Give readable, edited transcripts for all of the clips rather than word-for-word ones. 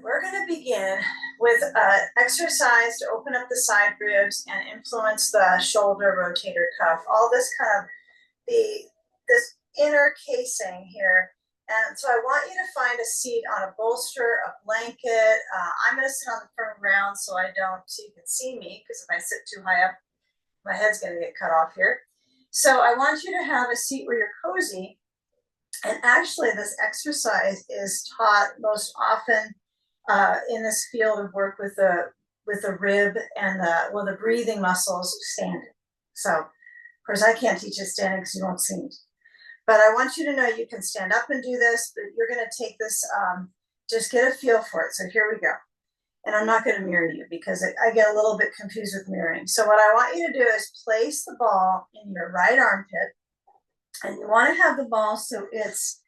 We're going to begin with an exercise to open up the side ribs and influence the shoulder rotator cuff. All this kind of this inner casing here. And so I want you to find a seat on a bolster, a blanket. I'm going to sit on the firm ground so you can see me, because if I sit too high up, my head's going to get cut off here. So I want you to have a seat where you're cozy. And actually, this exercise is taught most often in this field of work with the rib and the breathing muscles standing. So, of course, I can't teach it standing because you won't see me. But I want you to know you can stand up and do this, but you're going to take this, just get a feel for it. So here we go. And I'm not going to mirror you because I get a little bit confused with mirroring. So what I want you to do is place the ball in your right armpit. And you want to have the ball so it's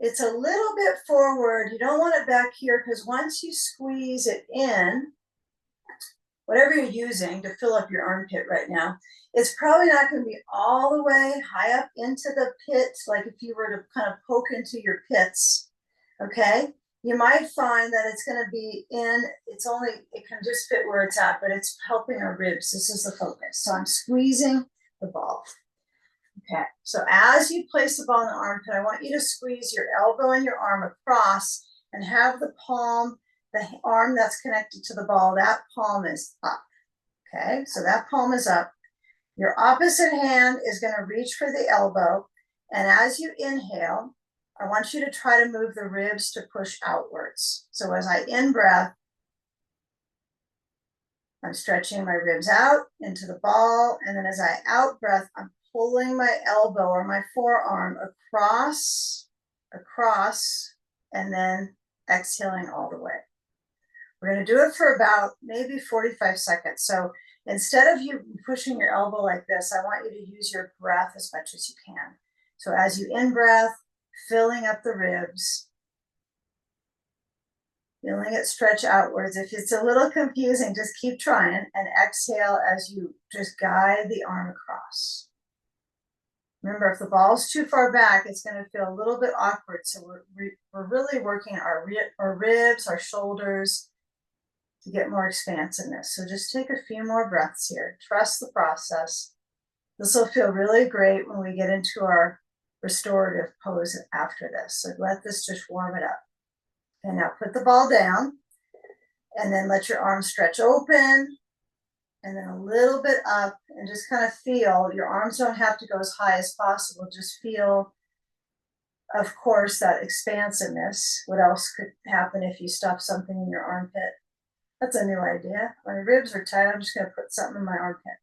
a little bit forward. You don't want it back here, because once you squeeze it in, whatever you're using to fill up your armpit right now, it's probably not going to be all the way high up into the pit, like if you were to kind of poke into your pits, okay? You might find that it's going to be it can just fit where it's at, but it's helping our ribs. This is the focus. So I'm squeezing the ball. Okay, so as you place the ball in the armpit, I want you to squeeze your elbow and your arm across and have the palm, the arm that's connected to the ball, that palm is up. Okay, so that palm is up. Your opposite hand is going to reach for the elbow. And as you inhale, I want you to try to move the ribs to push outwards. So as I in-breath, I'm stretching my ribs out into the ball. And then as I out-breath, I'm pulling my elbow or my forearm across, and then exhaling all the way. We're going to do it for about maybe 45 seconds. So instead of you pushing your elbow like this, I want you to use your breath as much as you can. So as you in-breath, filling up the ribs, feeling it stretch outwards. If it's a little confusing, just keep trying, and exhale as you just guide the arm across. Remember, if the ball's too far back, it's going to feel a little bit awkward. So we're really working our ribs, our shoulders to get more expansiveness. So just take a few more breaths here. Trust the process. This will feel really great when we get into our restorative pose after this. So let this just warm it up. And now put the ball down and then let your arms stretch open. And then a little bit up, and just kind of feel, your arms don't have to go as high as possible. Just feel, of course, that expansiveness. What else could happen if you stuff something in your armpit? That's a new idea. My ribs are tight. I'm just going to put something in my armpit.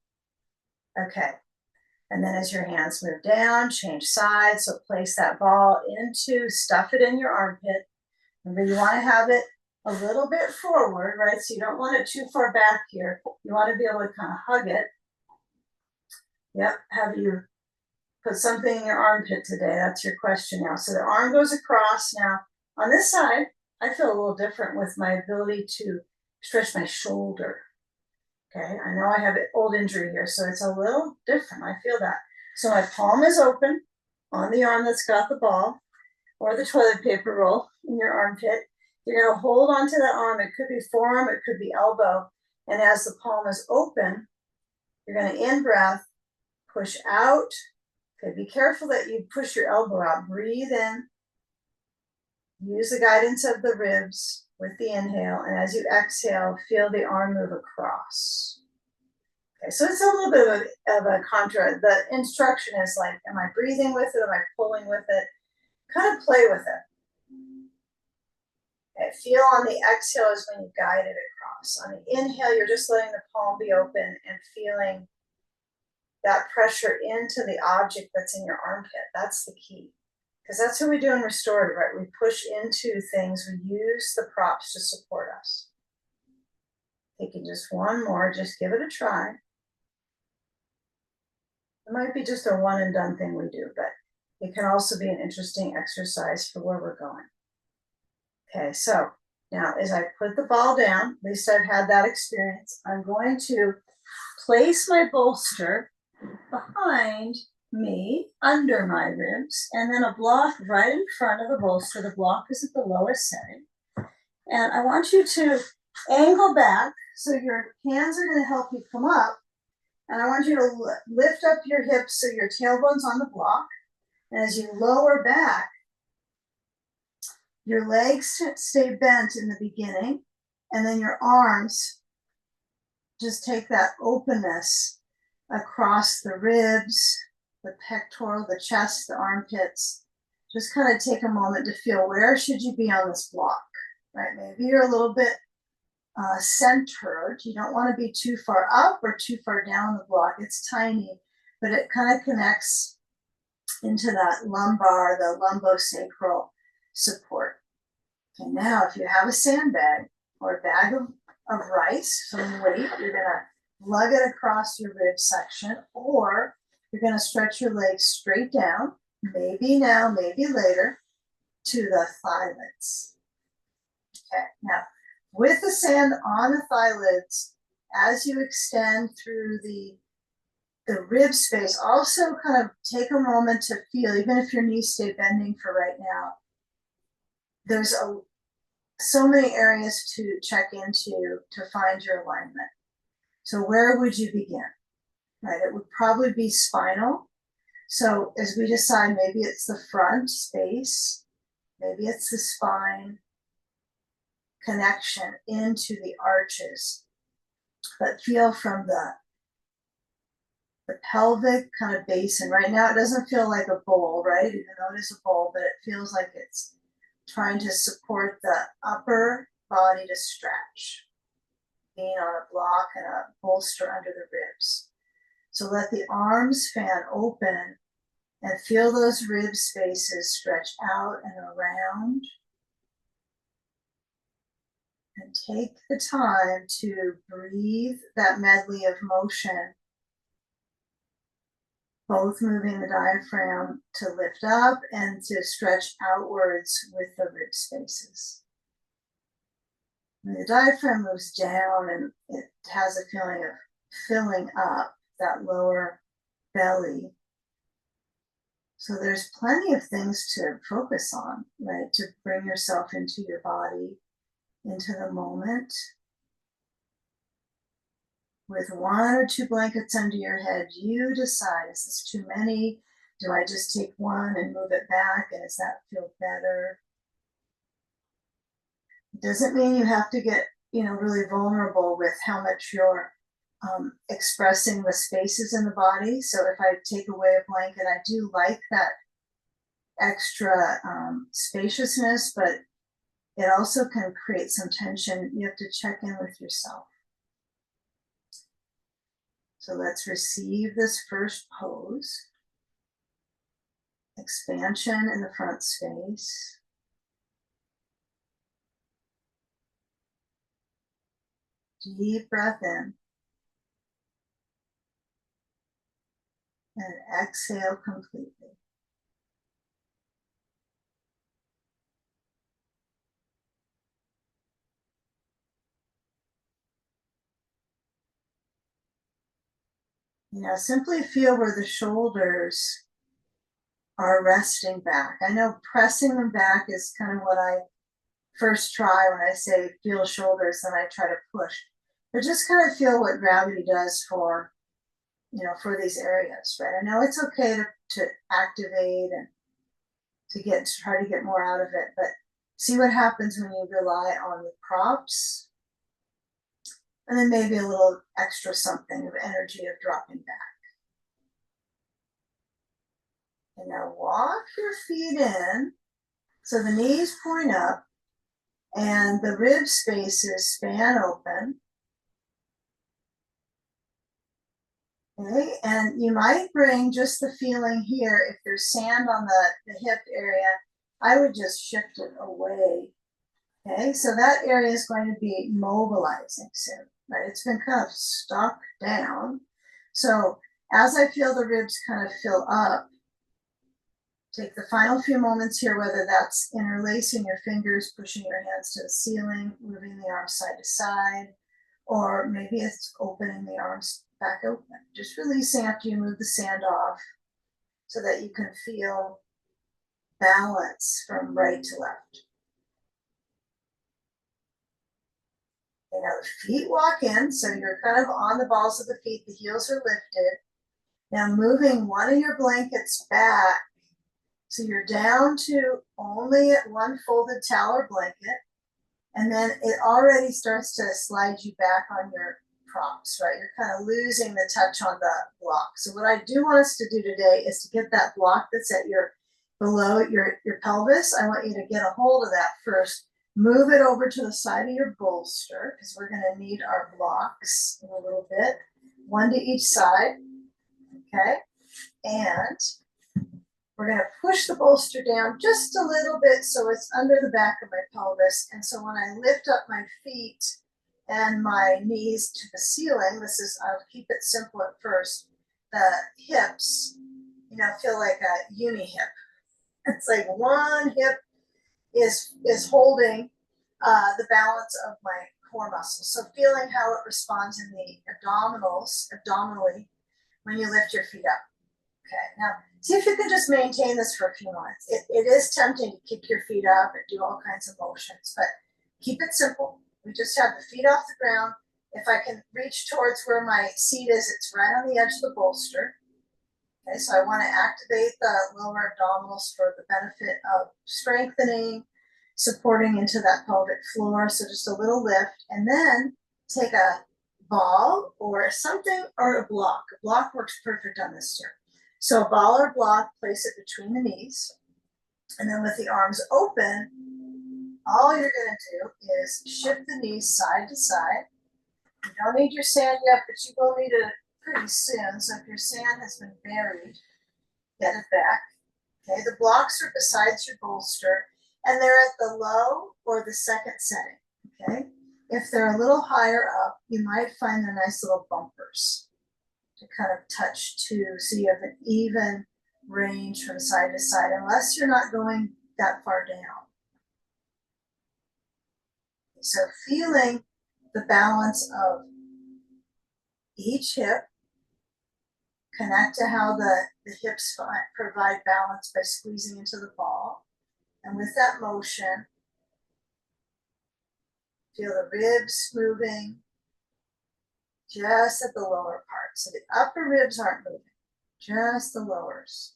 Okay. And then as your hands move down, change sides. So place that ball stuff it in your armpit. Remember, you want to have it a little bit forward, right? So you don't want it too far back here. You want to be able to kind of hug it. Yep, have you put something in your armpit today? That's your question now. So the arm goes across. Now, on this side, I feel a little different with my ability to stretch my shoulder. Okay, I know I have an old injury here, so it's a little different. I feel that. So my palm is open on the arm that's got the ball, or the toilet paper roll in your armpit. You're going to hold onto that arm. It could be forearm, it could be elbow. And as the palm is open, you're going to in-breath, push out. Okay, be careful that you push your elbow out. Breathe in. Use the guidance of the ribs with the inhale. And as you exhale, feel the arm move across. Okay, so it's a little bit of a contra. The instruction is like, am I breathing with it? Am I pulling with it? Kind of play with it. Okay, feel on the exhale is when you guide it across. On the inhale, you're just letting the palm be open and feeling that pressure into the object that's in your armpit. That's the key. Because that's what we do in restorative, right? We push into things. We use the props to support us. Taking just one more, just give it a try. It might be just a one and done thing we do, but it can also be an interesting exercise for where we're going. Okay, so now as I put the ball down, at least I've had that experience, I'm going to place my bolster behind me, under my ribs, and then a block right in front of the bolster. The block is at the lowest setting. And I want you to angle back, so your hands are going to help you come up. And I want you to lift up your hips so your tailbone's on the block. And as you lower back, your legs stay bent in the beginning, and then your arms just take that openness across the ribs, the pectoral, the chest, the armpits. Just kind of take a moment to feel, where should you be on this block, right? Maybe you're a little bit centered. You don't want to be too far up or too far down the block. It's tiny, but it kind of connects into that lumbar, the lumbosacral support. Okay, now if you have a sandbag or a bag of rice, some weight, you're gonna lug it across your rib section, or you're gonna stretch your legs straight down, maybe now, maybe later, to the thigh lids. Okay, now with the sand on the thigh lids, as you extend through the rib space, also kind of take a moment to feel, even if your knees stay bending for right now, there's so many areas to check into to find your alignment. So where would you begin? Right, it would probably be spinal. So as we decide, maybe it's the front space, maybe it's the spine connection into the arches, but feel from the pelvic kind of basin. Right now, it doesn't feel like a bowl, right? Even though it is a bowl, but it feels like it's trying to support the upper body to stretch, being on a block and a bolster under the ribs. So let the arms fan open and feel those rib spaces stretch out and around. And take the time to breathe that medley of motion, both moving the diaphragm to lift up and to stretch outwards with the rib spaces. When the diaphragm moves down, and it has a feeling of filling up that lower belly. So there's plenty of things to focus on, right? To bring yourself into your body, into the moment. With one or two blankets under your head, you decide, is this too many? Do I just take one and move it back? And does that feel better? It doesn't mean you have to get, really vulnerable with how much you're expressing the spaces in the body. So if I take away a blanket, I do like that extra spaciousness, but it also can create some tension. You have to check in with yourself. So let's receive this first pose. Expansion in the front space. Deep breath in. And exhale completely. Simply feel where the shoulders are resting back. I know pressing them back is kind of what I first try when I say feel shoulders, then I try to push. But just kind of feel what gravity does for, for these areas, right? I know it's okay to activate and to try to get more out of it, but see what happens when you rely on the props, and then maybe a little extra something of energy of dropping back. And now walk your feet in, so the knees point up and the rib spaces span open. Okay, and you might bring just the feeling here, if there's sand on the hip area, I would just shift it away. Okay, so that area is going to be mobilizing soon, right? It's been kind of stuck down. So as I feel the ribs kind of fill up, take the final few moments here, whether that's interlacing your fingers, pushing your hands to the ceiling, moving the arms side to side, or maybe it's opening the arms back open. Just releasing after you move the sand off so that you can feel balance from right to left. Okay, now the feet walk in, so you're kind of on the balls of the feet, the heels are lifted. Now moving one of your blankets back, so you're down to only one folded towel or blanket, and then it already starts to slide you back on your props, right? You're kind of losing the touch on the block. So what I do want us to do today is to get that block that's at your below your pelvis. I want you to get a hold of that first. Move it over to the side of your bolster because we're going to need our blocks in a little bit, one to each side. Okay, and we're going to push the bolster down just a little bit so it's under the back of my pelvis. And so when I lift up my feet and my knees to the ceiling, I'll keep it simple at first. The hips, feel like a uni hip. It's like one hip is holding the balance of my core muscles. So feeling how it responds in the abdominally, when you lift your feet up. Okay, now see if you can just maintain this for a few moments. It is tempting to kick your feet up and do all kinds of motions, but keep it simple. We just have the feet off the ground. If I can reach towards where my seat is, it's right on the edge of the bolster. Okay, so I want to activate the lower abdominals for the benefit of strengthening, supporting into that pelvic floor. So just a little lift, and then take a ball or something or a block. A block works perfect on this too. So a ball or block, place it between the knees, and then with the arms open, all you're going to do is shift the knees side to side. You don't need your sand yet, but you will need it pretty soon. So if your sand has been buried, get it back. Okay, the blocks are besides your bolster, and they're at the low or the second setting. Okay, if they're a little higher up, you might find they're nice little bumpers to kind of touch to, so you have an even range from side to side, unless you're not going that far down. So feeling the balance of each hip, connect to how the hips provide balance by squeezing into the ball. And with that motion, feel the ribs moving just at the lower part. So the upper ribs aren't moving, just the lowers,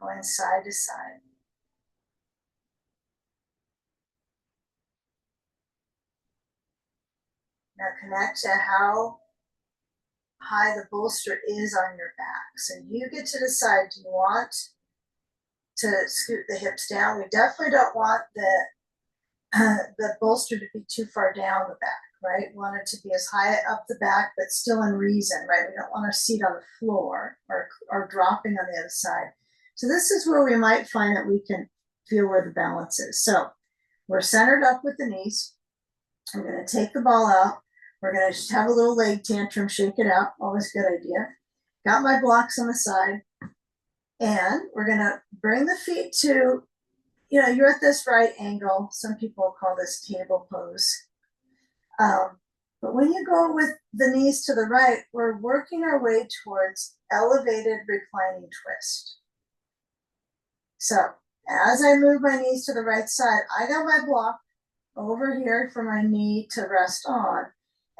going side to side. Now connect to how high the bolster is on your back. So you get to decide, do you want to scoot the hips down? We definitely don't want the bolster to be too far down the back, right? We want it to be as high up the back, but still in reason, right? We don't want our seat on the floor or dropping on the other side. So this is where we might find that we can feel where the balance is. So we're centered up with the knees. I'm going to take the ball out. We're going to just have a little leg tantrum, shake it out. Always a good idea. Got my blocks on the side. And we're going to bring the feet to, you're at this right angle. Some people call this table pose. But when you go with the knees to the right, we're working our way towards elevated reclining twist. So as I move my knees to the right side, I got my block over here for my knee to rest on.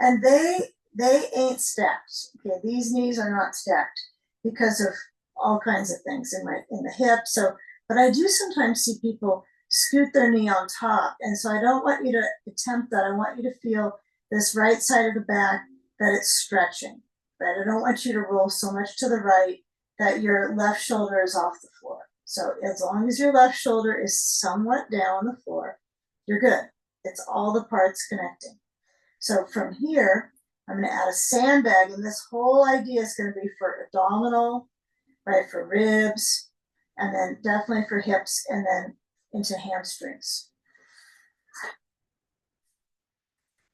And they ain't stacked. Okay, these knees are not stacked because of all kinds of things in the hip. So, but I do sometimes see people scoot their knee on top. And so I don't want you to attempt that. I want you to feel this right side of the back, that it's stretching, right? I don't want you to roll so much to the right that your left shoulder is off the floor. So as long as your left shoulder is somewhat down on the floor, you're good. It's all the parts connecting. So from here, I'm going to add a sandbag, and this whole idea is going to be for abdominal, right, for ribs, and then definitely for hips, and then into hamstrings.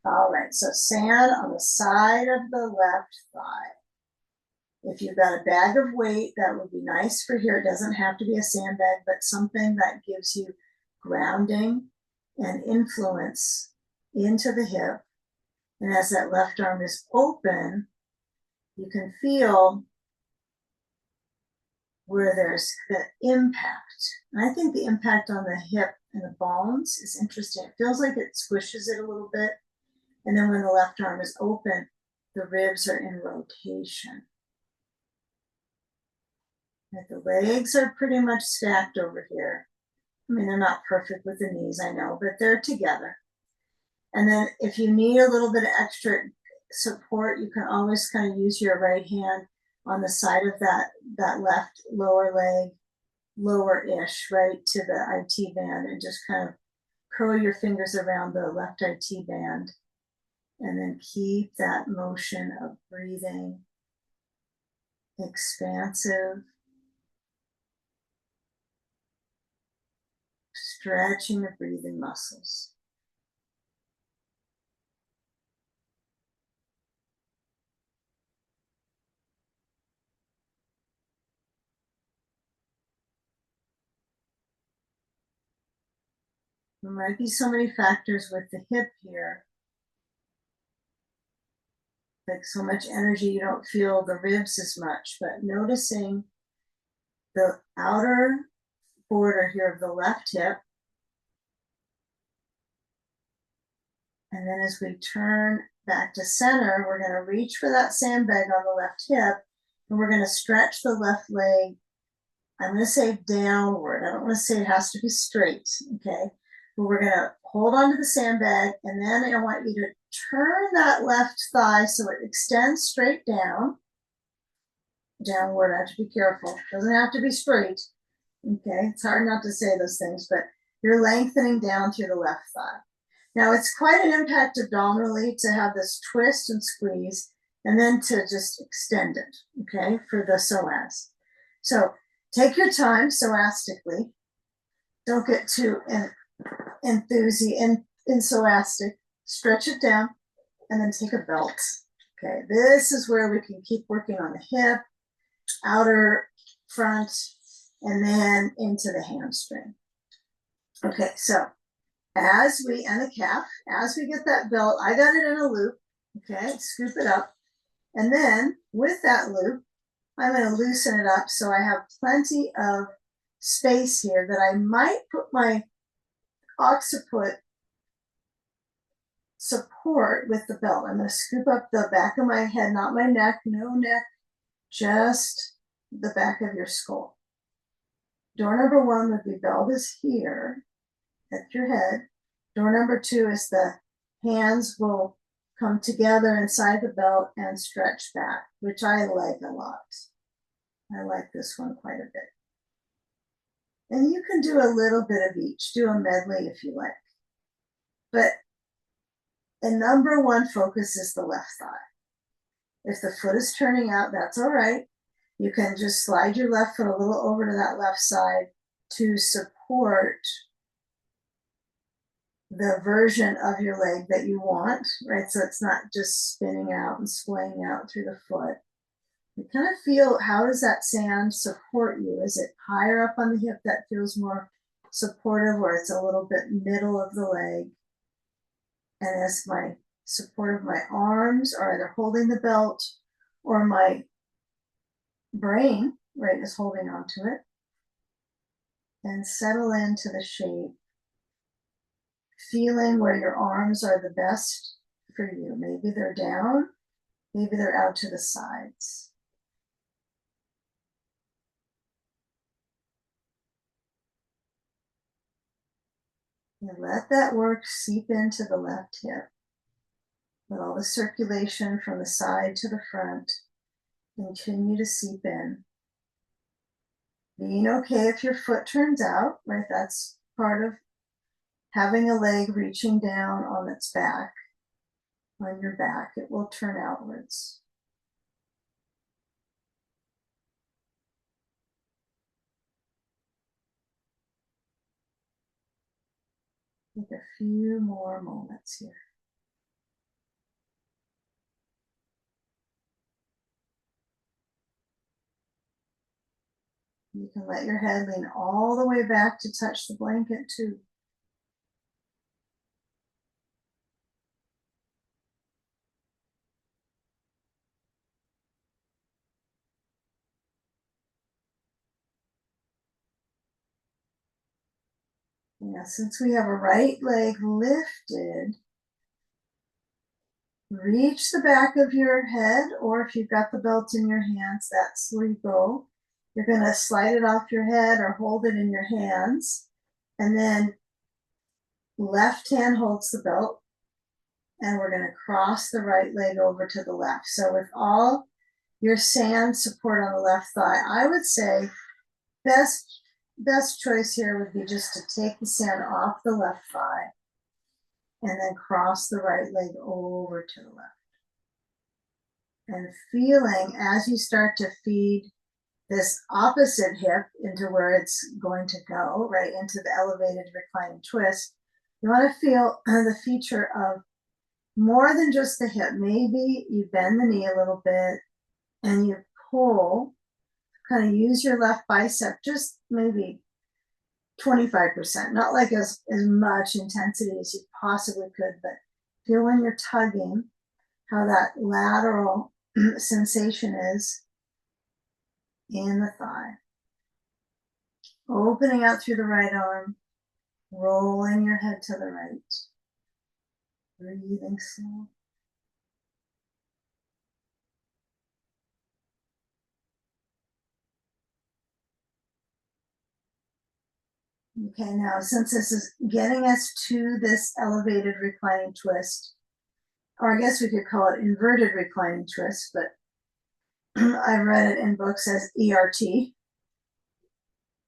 All right, so sand on the side of the left thigh. If you've got a bag of weight, that would be nice for here. It doesn't have to be a sandbag, but something that gives you grounding and influence into the hip. And as that left arm is open, you can feel where there's the impact. And I think the impact on the hip and the bones is interesting. It feels like it squishes it a little bit. And then when the left arm is open, the ribs are in rotation. And the legs are pretty much stacked over here. I mean, they're not perfect with the knees, I know, but they're together. And then if you need a little bit of extra support, you can always kind of use your right hand on the side of that left lower leg, lower-ish, right to the IT band, and just kind of curl your fingers around the left IT band. And then keep that motion of breathing expansive, stretching the breathing muscles. There might be so many factors with the hip here, like so much energy, you don't feel the ribs as much, but noticing the outer border here of the left hip. And then as we turn back to center, we're going to reach for that sandbag on the left hip, and we're going to stretch the left leg. I'm going to say downward. I don't want to say it has to be straight, okay? But we're going to hold on to the sandbag, and then I want you to turn that left thigh so it extends straight down. Downward, I have to be careful. It doesn't have to be straight, okay? It's hard not to say those things, but you're lengthening down through the left thigh. Now, it's quite an impact abdominally to have this twist and squeeze, and then to just extend it, okay, for the psoas. So take your time psoastically. Don't get too enthusiastic. Stretch it down, and then take a belt. Okay, this is where we can keep working on the hip, outer front, and then into the hamstring. Okay, so and the calf, as we get that belt, I got it in a loop, okay, scoop it up. And then with that loop, I'm going to loosen it up so I have plenty of space here that I might put my occiput support with the belt. I'm going to scoop up the back of my head, not my neck, no neck, just the back of your skull. Door number one would be belt is here at your head. Door number two is the hands will come together inside the belt and stretch back, which I like a lot. I like this one quite a bit. And you can do a little bit of each, do a medley if you like. But the number one focus is the left thigh. If the foot is turning out, that's all right. You can just slide your left foot a little over to that left side to support the version of your leg that you want, right? So it's not just spinning out and swaying out through the foot. You kind of feel, how does that sand support you? Is it higher up on the hip that feels more supportive, or it's a little bit middle of the leg? And as my support of my arms are either holding the belt or my brain, right, is holding onto it, and settle into the shape, feeling where your arms are the best for you. Maybe they're down, maybe they're out to the sides. And let that work seep into the left hip. Let all the circulation from the side to the front continue to seep in. Being okay if your foot turns out, right? That's part of having a leg reaching down on its back, on your back. It will turn outwards. Take a few more moments here. You can let your head lean all the way back to touch the blanket too. Now, since we have a right leg lifted, reach the back of your head, or if you've got the belt in your hands, that's where you go. You're going to slide it off your head or hold it in your hands. And then left hand holds the belt. And we're going to cross the right leg over to the left. So with all your sand support on the left thigh, I would say best choice here would be just to take the sand off the left thigh and then cross the right leg over to the left. And feeling as you start to feed this opposite hip into where it's going to go, right into the elevated reclining twist, you want to feel the feature of more than just the hip. Maybe you bend the knee a little bit and you pull, kind of use your left bicep, just maybe 25%, not like as much intensity as you possibly could, but feel when you're tugging how that lateral sensation is in the thigh. Opening out through the right arm, rolling your head to the right. Breathing slow. Okay, now since this is getting us to this elevated reclining twist, or I guess we could call it inverted reclining twist, but I read it in books as ERT.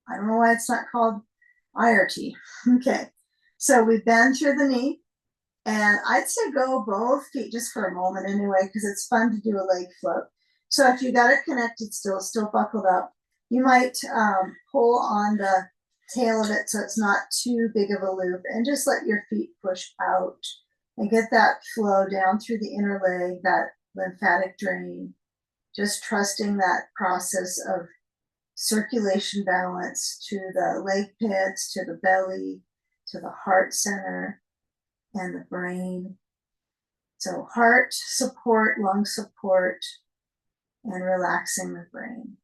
I don't know why it's not called IRT. Okay, so we bend through the knee, and I'd say go both feet just for a moment anyway, because it's fun to do a leg float. So if you got it connected still buckled up, you might pull on the tail of it so it's not too big of a loop, and just let your feet push out and get that flow down through the inner leg, that lymphatic drain, just trusting that process of circulation balance to the leg pits, to the belly, to the heart center and the brain. So heart support, lung support, and relaxing the brain.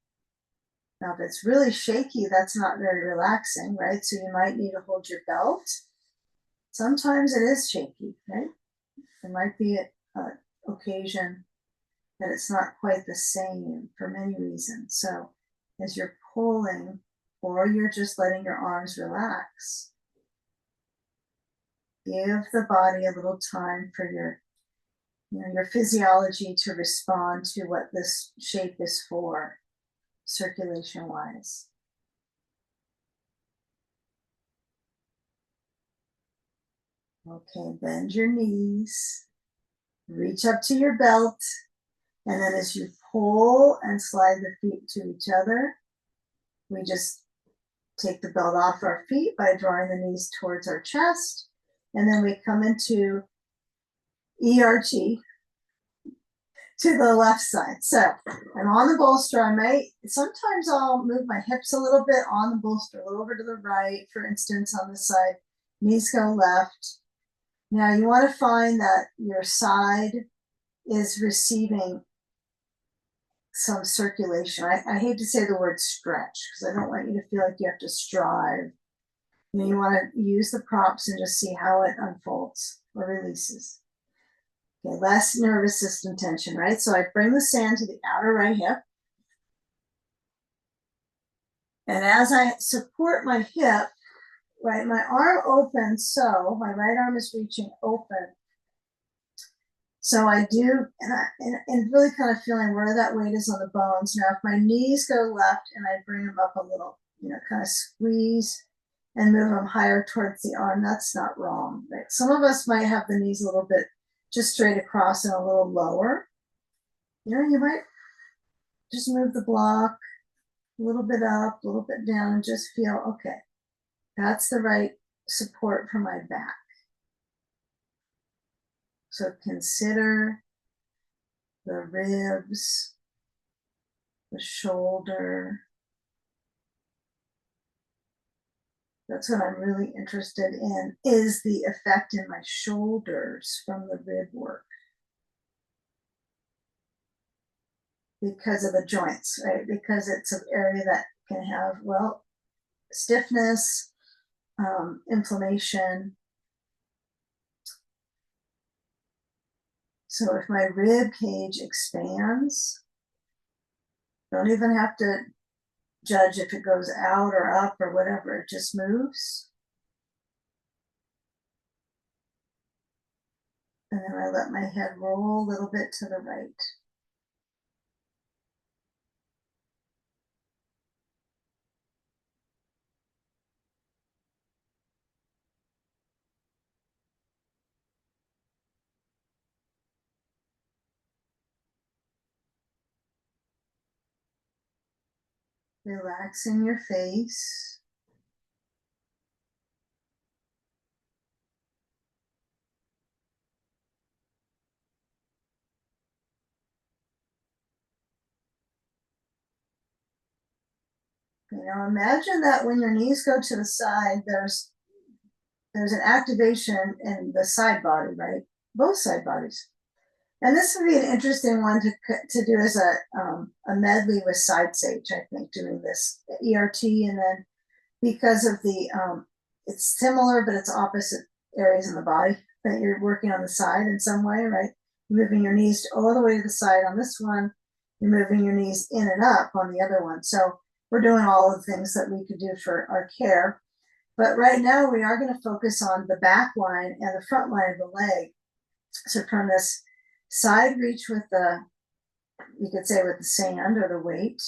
Now, if it's really shaky, that's not very relaxing, right? So you might need to hold your belt. Sometimes it is shaky, right? There might be an occasion that it's not quite the same for many reasons. So as you're pulling, or you're just letting your arms relax, give the body a little time for your physiology to respond to what this shape is for, circulation wise. Okay, bend your knees, reach up to your belt, and then as you pull and slide the feet to each other, we just take the belt off our feet by drawing the knees towards our chest, and then we come into ERT to the left side. So I'm on the bolster. Sometimes I'll move my hips a little bit on the bolster, a little over to the right, for instance, on this side, knees go left. Now you want to find that your side is receiving some circulation. I hate to say the word stretch because I don't want you to feel like you have to strive. You want to use the props and just see how it unfolds or releases. Okay, less nervous system tension, right? So I bring the sand to the outer right hip. And as I support my hip, right, my arm opens, so my right arm is reaching open. So I do, and really kind of feeling where that weight is on the bones. Now, if my knees go left and I bring them up a little, kind of squeeze and move them higher towards the arm, that's not wrong, right? Some of us might have the knees a little bit just straight across and a little lower. You might just move the block a little bit up, a little bit down, and just feel, okay, that's the right support for my back. So consider the ribs, the shoulder. That's what I'm really interested in, is the effect in my shoulders from the rib work. Because of the joints, right? Because it's an area that can have, stiffness, inflammation. So if my rib cage expands, don't even have to judge if it goes out or up or whatever, it just moves. And then I let my head roll a little bit to the right. Relaxing your face. You know, imagine that when your knees go to the side, there's an activation in the side body, right? Both side bodies. And this would be an interesting one to do as a medley with side sage, I think, doing this ERT, and then because of the it's similar but it's opposite areas in the body that you're working on the side in some way, right? You're moving your knees all the way to the side on this one, you're moving your knees in and up on the other one. So we're doing all of the things that we could do for our care. But right now we are going to focus on the back line and the front line of the leg. So from this side reach with the, you could say with the sand or the weight,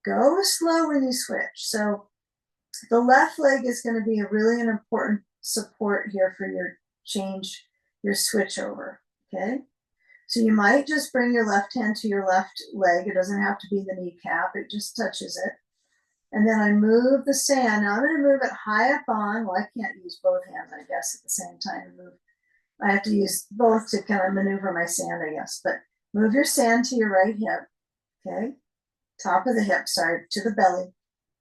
go slow when you switch. So the left leg is going to be an important support here for your change, your switch over. Okay. So you might just bring your left hand to your left leg. It doesn't have to be the kneecap. It just touches it. And then I move the sand. Now I'm going to move it high up on. Well, I can't use both hands, I guess, at the same time to move. I have to use both to kind of maneuver my sand, I guess. But move your sand to your right hip. Okay. Top of the hip, sorry, to the belly.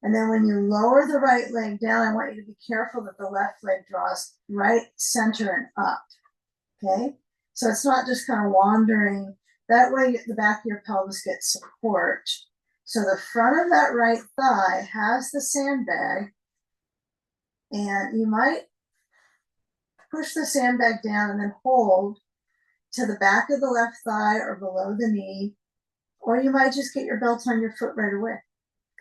And then when you lower the right leg down, I want you to be careful that the left leg draws right center and up. Okay. So it's not just kind of wandering. That way the back of your pelvis gets support. So the front of that right thigh has the sandbag, and you might push the sandbag down and then hold to the back of the left thigh or below the knee, or you might just get your belt on your foot right away.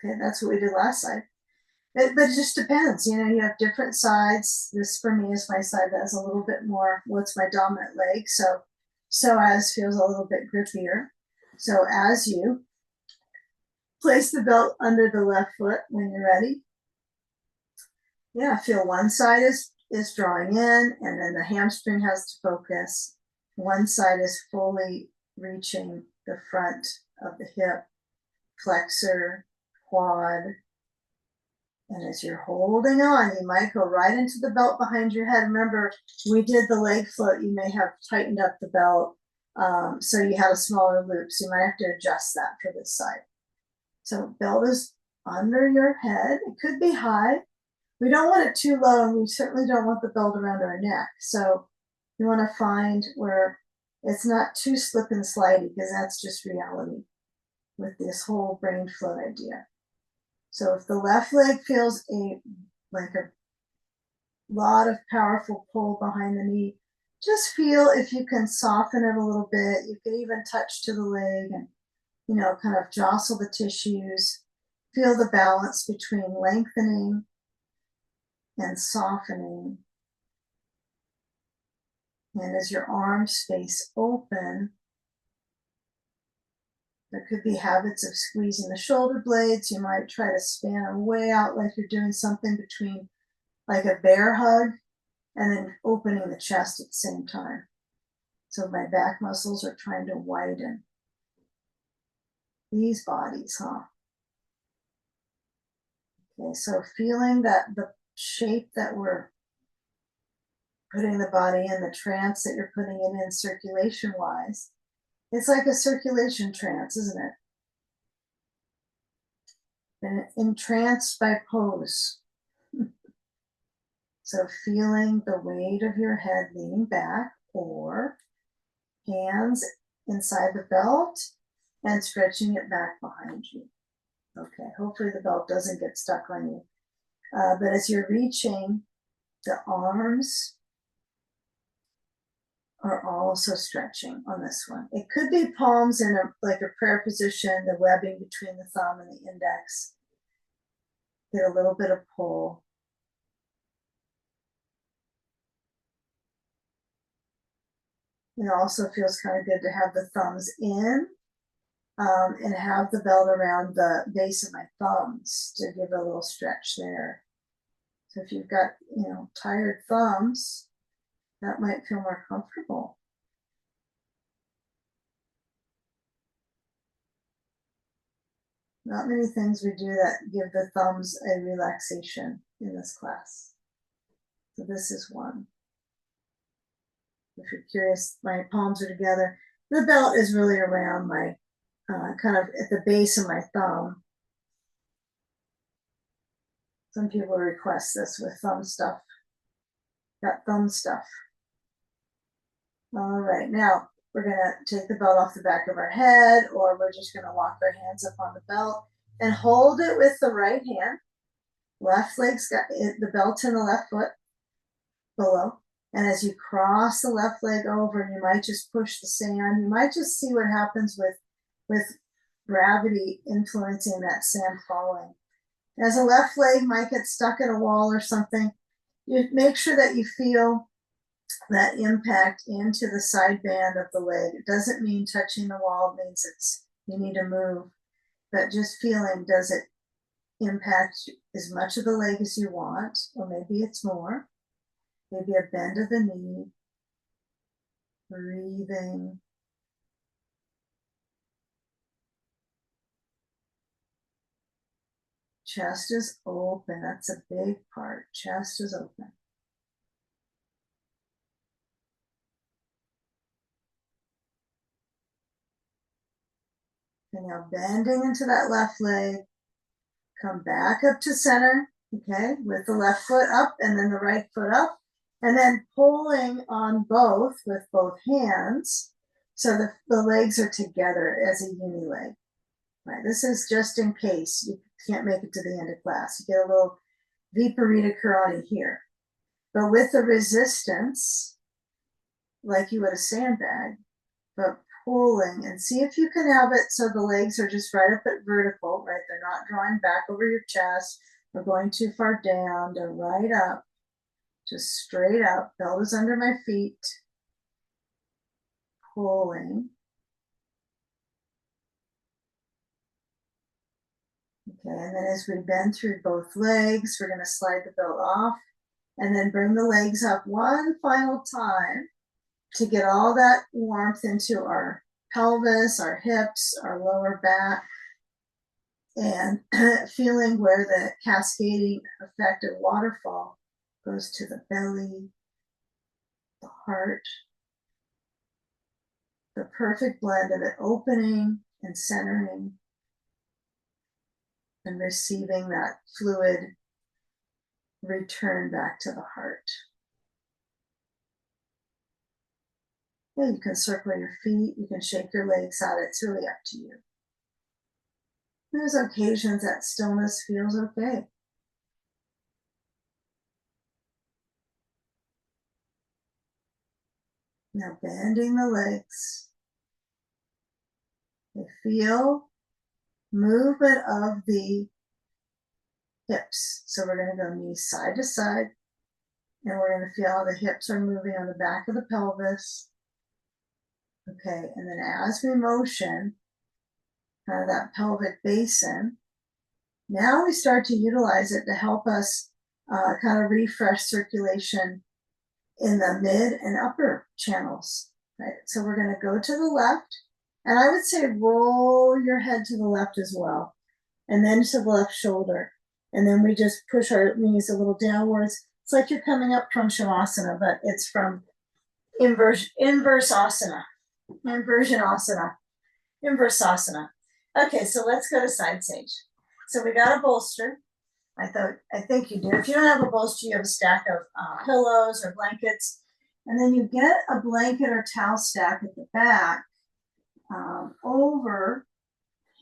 Okay, that's what we did last side. But it just depends. You know, you have different sides. This for me is my side that has a little bit more, what's my dominant leg. So as feels a little bit grippier. So as you place the belt under the left foot when you're ready. Yeah, feel one side is drawing in, and then the hamstring has to focus. One side is fully reaching the front of the hip, flexor, quad. And as you're holding on, you might go right into the belt behind your head. Remember, we did the leg float. You may have tightened up the belt, so you had a smaller loop. So you might have to adjust that for this side. So belt is under your head. It could be high. We don't want it too low, and we certainly don't want the belt around our neck. So you want to find where it's not too slip and slidey, because that's just reality with this whole brain float idea. So if the left leg feels like a lot of powerful pull behind the knee, just feel if you can soften it a little bit. You can even touch to the leg and, you know, kind of jostle the tissues. Feel the balance between lengthening and softening. And as your arms space open, there could be habits of squeezing the shoulder blades. You might try to span them way out like you're doing something between like a bear hug and then opening the chest at the same time. So my back muscles are trying to widen these bodies, huh? Okay, so feeling that the shape that we're putting the body in, the trance that you're putting it in circulation wise, it's like a circulation trance, isn't it? And entranced by pose. So feeling the weight of your head leaning back, or hands inside the belt and stretching it back behind you. Okay, hopefully the belt doesn't get stuck on you. But as you're reaching, the arms are also stretching on this one. It could be palms in like a prayer position, the webbing between the thumb and the index. Get a little bit of pull. It also feels kind of good to have the thumbs in and have the belt around the base of my thumbs to give a little stretch there. So if you've got, tired thumbs, that might feel more comfortable. Not many things we do that give the thumbs a relaxation in this class. So this is one. If you're curious, my palms are together. The belt is really around my, kind of at the base of my thumb. Some people request this with thumb stuff. Got thumb stuff. All right, now we're gonna take the belt off the back of our head, or we're just gonna lock our hands up on the belt and hold it with the right hand. Left leg's got the belt in the left foot below. And as you cross the left leg over, you might just push the sand. You might just see what happens with gravity influencing that sand falling. As a left leg might get stuck in a wall or something, you make sure that you feel that impact into the side band of the leg. It doesn't mean touching the wall, it means you need to move, but just feeling, does it impact as much of the leg as you want, or maybe it's more. Maybe a bend of the knee, breathing. Chest is open, that's a big part. Chest is open. And now bending into that left leg, come back up to center, okay, with the left foot up and then the right foot up, and then pulling on both with both hands so that the legs are together as a uni leg. Right, this is just in case you can't make it to the end of class. You get a little Viparita Karate here. But with the resistance, like you would a sandbag, but pulling, and see if you can have it so the legs are just right up at vertical, right? They're not drawing back over your chest or going too far down. They're right up, just straight up. Belt is under my feet. Pulling. Okay, and then as we bend through both legs, we're going to slide the belt off and then bring the legs up one final time to get all that warmth into our pelvis, our hips, our lower back, and feeling where the cascading effect of waterfall goes to the belly, the heart, the perfect blend of it opening and centering and receiving that fluid return back to the heart. Yeah, you can circle your feet, you can shake your legs out, it's really up to you. There's occasions that stillness feels okay. Now bending the legs. They feel movement of the hips. So we're going to go knees side to side, and we're going to feel how the hips are moving on the back of the pelvis. Okay, and then as we motion kind of that pelvic basin, now we start to utilize it to help us kind of refresh circulation in the mid and upper channels. Right, so we're going to go to the left, and I would say roll your head to the left as well, and then to the left shoulder. And then we just push our knees a little downwards. It's like you're coming up from Shavasana, but it's from inverse asana, inversion asana, inverse asana. Okay, so let's go to side sage. So we got a bolster. I think you do. If you don't have a bolster, you have a stack of pillows or blankets. And then you get a blanket or towel stack at the back over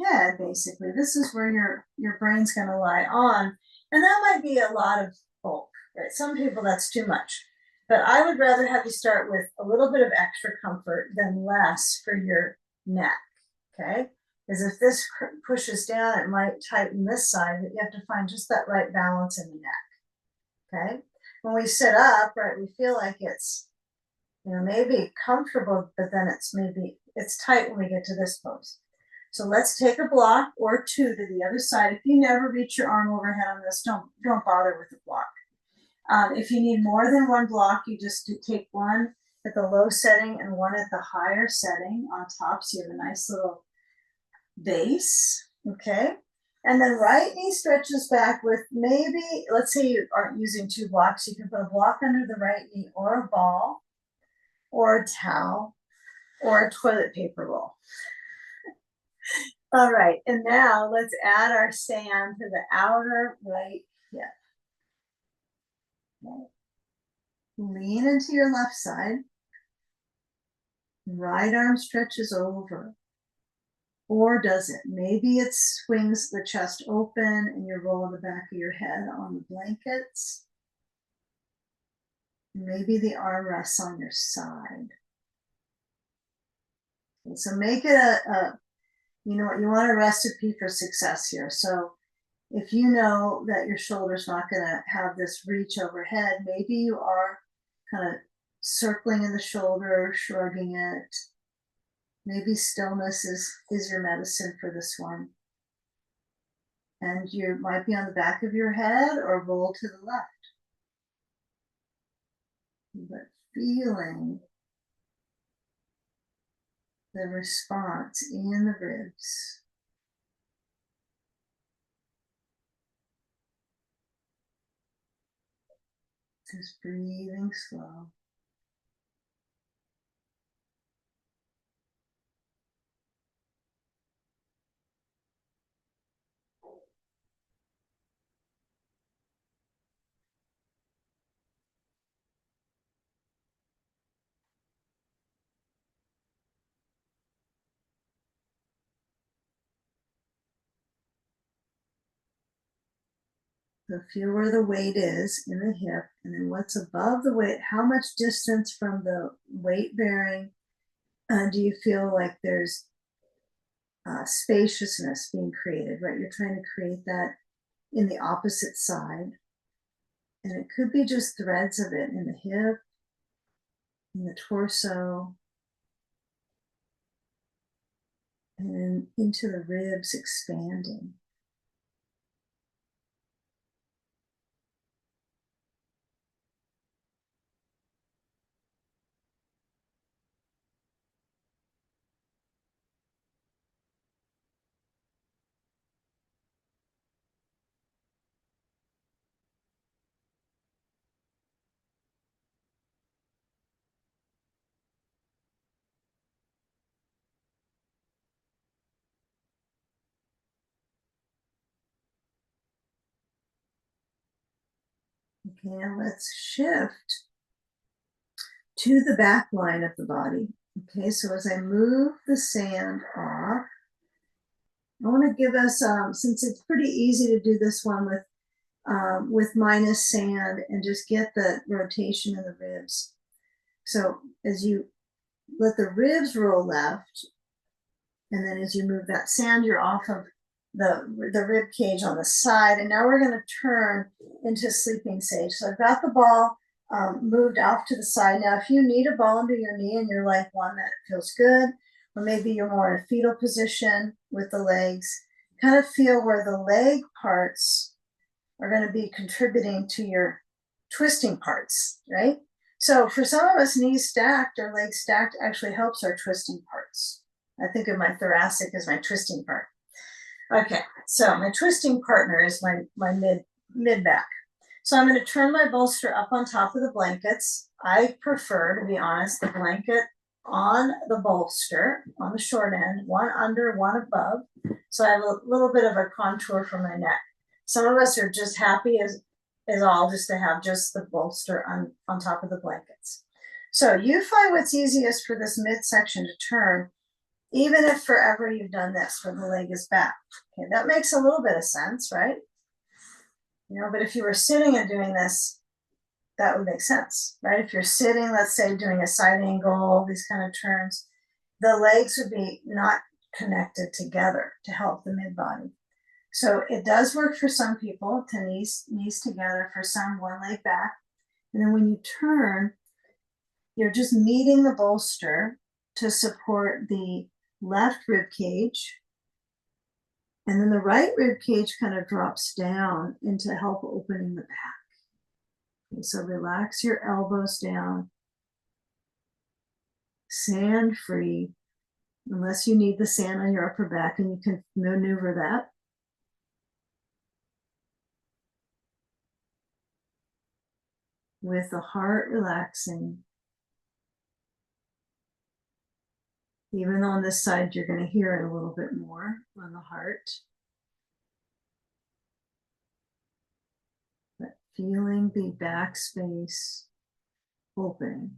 head, basically. This is where your brain's going to lie on. And that might be a lot of bulk, right? Some people that's too much. But I would rather have you start with a little bit of extra comfort than less for your neck, okay? Because if this pushes down, it might tighten this side, but you have to find just that right balance in the neck, okay? When we sit up, right, we feel like it's, you know, maybe comfortable, but then it's tight when we get to this pose. So let's take a block or two to the other side. If you never reach your arm overhead on this, don't bother with the block. If you need more than one block, you just take one at the low setting and one at the higher setting on top, so you have a nice little base, okay? And then right knee stretches back with maybe, let's say you aren't using two blocks, you can put a block under the right knee or a ball or a towel or a toilet paper roll. All right, and now let's add our sand to the outer right hip. Okay. Lean into your left side. Right arm stretches over. Or does it? Maybe it swings the chest open and you roll the back of your head on the blankets. Maybe the arm rests on your side. Okay, so make it you know what, you want a recipe for success here. So if you know that your shoulder's not going to have this reach overhead, maybe you are kind of circling in the shoulder, shrugging it. Maybe stillness is your medicine for this one. And you might be on the back of your head or roll to the left. But feeling the response in the ribs. Just breathing slow. So feel where the weight is in the hip, and then what's above the weight, how much distance from the weight bearing do you feel like there's spaciousness being created, right? You're trying to create that in the opposite side. And it could be just threads of it in the hip, in the torso, and then into the ribs expanding. Okay, now let's shift to the back line of the body. Okay, so as I move the sand off, I want to give us, since it's pretty easy to do this one with minus sand and just get the rotation in the ribs. So as you let the ribs roll left, and then as you move that sand, you're off of the rib cage on the side. And now we're going to turn into sleeping sage. So I've got the ball moved off to the side. Now, if you need a ball under your knee and you're like one that feels good, or maybe you're more in a fetal position with the legs, kind of feel where the leg parts are going to be contributing to your twisting parts, right? So for some of us, knees stacked or legs stacked actually helps our twisting parts. I think of my thoracic as my twisting part. Okay, so my twisting partner is my mid back. So I'm going to turn my bolster up on top of the blankets. I prefer, to be honest, the blanket on the bolster on the short end, one under, one above. So I have a little bit of a contour for my neck. Some of us are just happy as all just to have just the bolster on top of the blankets. So you find what's easiest for this midsection to turn, even if forever you've done this where the leg is back. Okay, that makes a little bit of sense, right? you know, but if you were sitting and doing this, that would make sense, right? If you're sitting, let's say doing a side angle, these kind of turns, the legs would be not connected together to help the mid body. So it does work for some people to knees together, for some one leg back. And then when you turn, you're just meeting the bolster to support the left rib cage. And then the right rib cage kind of drops down into help opening the back. Okay, so relax your elbows down, sand free, unless you need the sand on your upper back, and you can maneuver that. With the heart relaxing. Even though on this side you're going to hear it a little bit more on the heart. But feeling the back space open.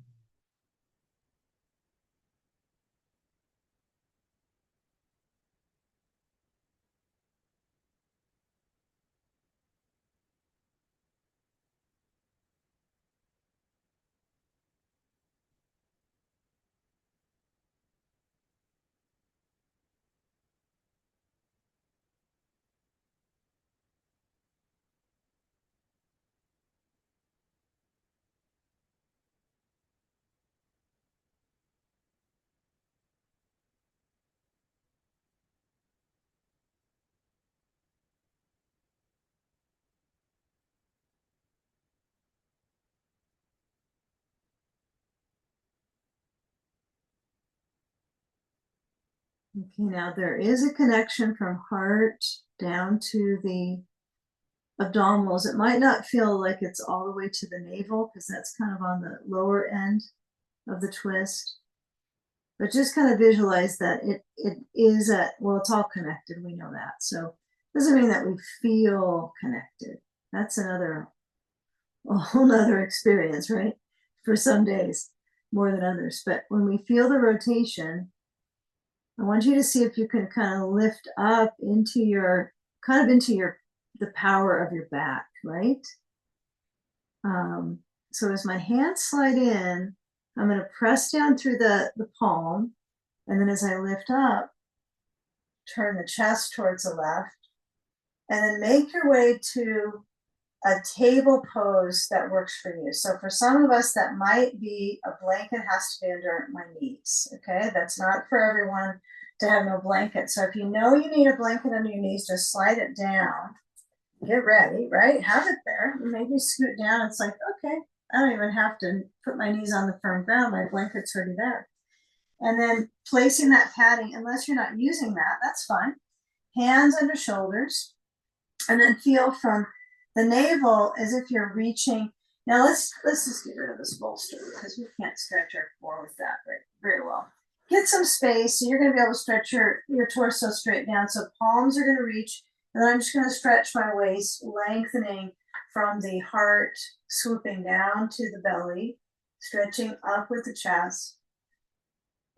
Okay, now there is a connection from heart down to the abdominals. It might not feel like it's all the way to the navel because that's kind of on the lower end of the twist. But just kind of visualize that it is at, well, it's all connected. We know that. So it doesn't mean that we feel connected. That's a whole nother experience, right? For some days more than others. But when we feel the rotation, I want you to see if you can kind of lift up into your, the power of your back, right? So as my hands slide in, I'm going to press down through the palm. And then as I lift up, turn the chest towards the left. And then make your way to a table pose that works for you. So for some of us, that might be a blanket has to be under my knees. Okay, that's not for everyone to have no blanket. So if you know you need a blanket under your knees, just slide it down. Get ready, right? Have it there. Maybe scoot down. It's like, okay, I don't even have to put my knees on the firm ground. My blanket's already there. And then placing that padding, unless you're not using that, that's fine. Hands under shoulders. And then feel from the navel as if you're reaching. Now let's just get rid of this bolster because we can't stretch our core with that very well. Get some space. So you're going to be able to stretch your torso straight down. So palms are going to reach. And then I'm just going to stretch my waist, lengthening from the heart, swooping down to the belly, stretching up with the chest,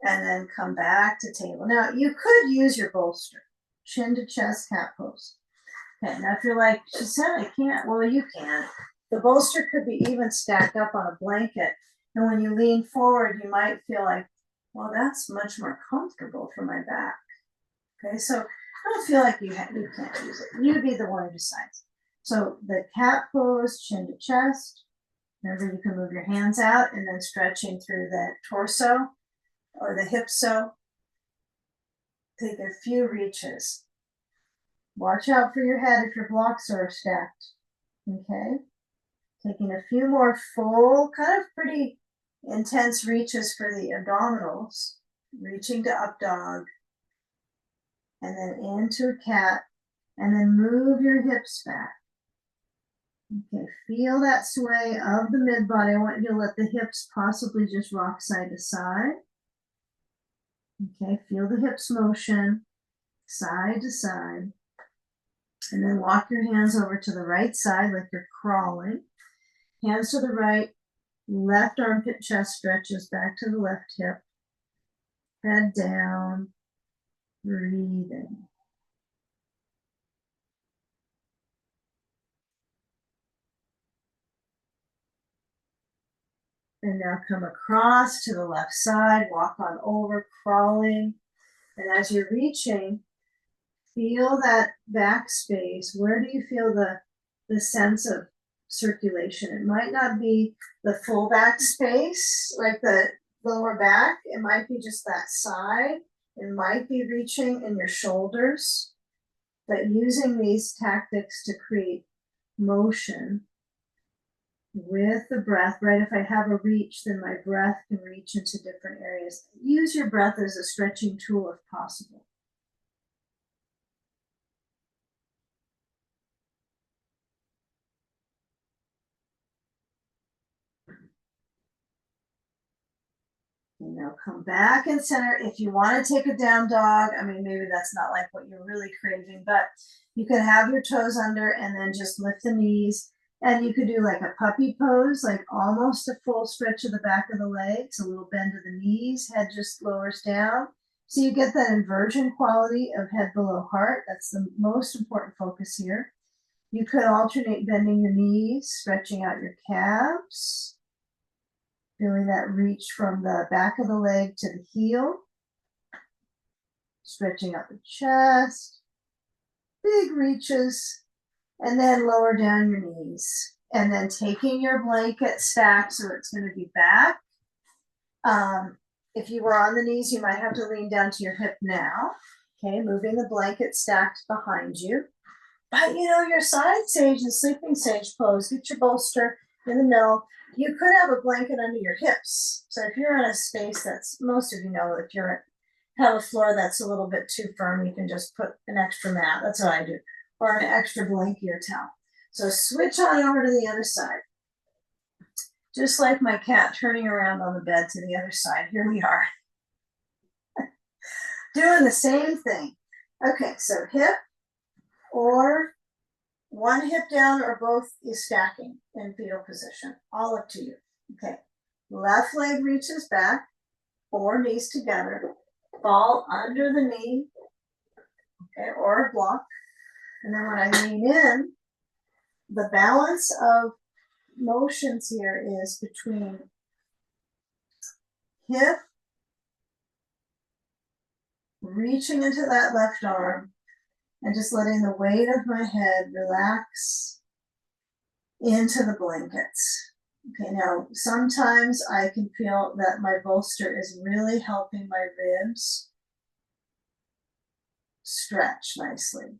and then come back to table. Now you could use your bolster, chin to chest, cat pose. Okay, now if you're like, she said I can't, well, you can. The bolster could be even stacked up on a blanket. And when you lean forward, you might feel like, well, that's much more comfortable for my back. Okay, so I don't feel like you can't use it. You be the one who decides. So the cat pose, chin to chest. Remember, you can move your hands out and then stretching through the torso or the hip. So take a few reaches. Watch out for your head if your blocks are stacked. Okay. Taking a few more full, kind of pretty intense reaches for the abdominals. Reaching to up dog. And then into a cat. And then move your hips back. Okay, feel that sway of the mid body. I want you to let the hips possibly just rock side to side. Okay, feel the hips motion, side to side. And then walk your hands over to the right side like you're crawling. Hands to the right, left armpit chest stretches back to the left hip. Head down, breathing. And now come across to the left side, walk on over, crawling. And as you're reaching, feel that back space. Where do you feel the sense of circulation? It might not be the full back space, like the lower back. It might be just that side. It might be reaching in your shoulders, but using these tactics to create motion with the breath, right? If I have a reach, then my breath can reach into different areas. Use your breath as a stretching tool if possible. You know, come back and center. If you want to take a down dog, I mean, maybe that's not like what you're really craving, but you could have your toes under and then just lift the knees. And you could do like a puppy pose, like almost a full stretch of the back of the legs, a little bend of the knees, head just lowers down. So you get that inversion quality of head below heart. That's the most important focus here. You could alternate bending your knees, stretching out your calves, feeling that reach from the back of the leg to the heel, stretching out the chest, big reaches, and then lower down your knees. And then taking your blanket stack so it's going to be back. If you were on the knees, you might have to lean down to your hip now. Okay, moving the blanket stacked behind you. But you know, your side sage and sleeping sage pose, get your bolster in the middle. You could have a blanket under your hips. So if you're in a space that's, most of you know, if you're have a floor that's a little bit too firm, you can just put an extra mat. That's what I do. Or an extra blanket or towel. So switch on over to the other side. Just like my cat turning around on the bed to the other side. Here we are. Doing the same thing. Okay, so hip or one hip down or both is stacking in fetal position. All up to you. Okay. Left leg reaches back, or knees together. Ball under the knee, okay, or a block. And then when I lean in, the balance of motions here is between hip, reaching into that left arm, and just letting the weight of my head relax into the blankets. Okay, now sometimes I can feel that my bolster is really helping my ribs stretch nicely.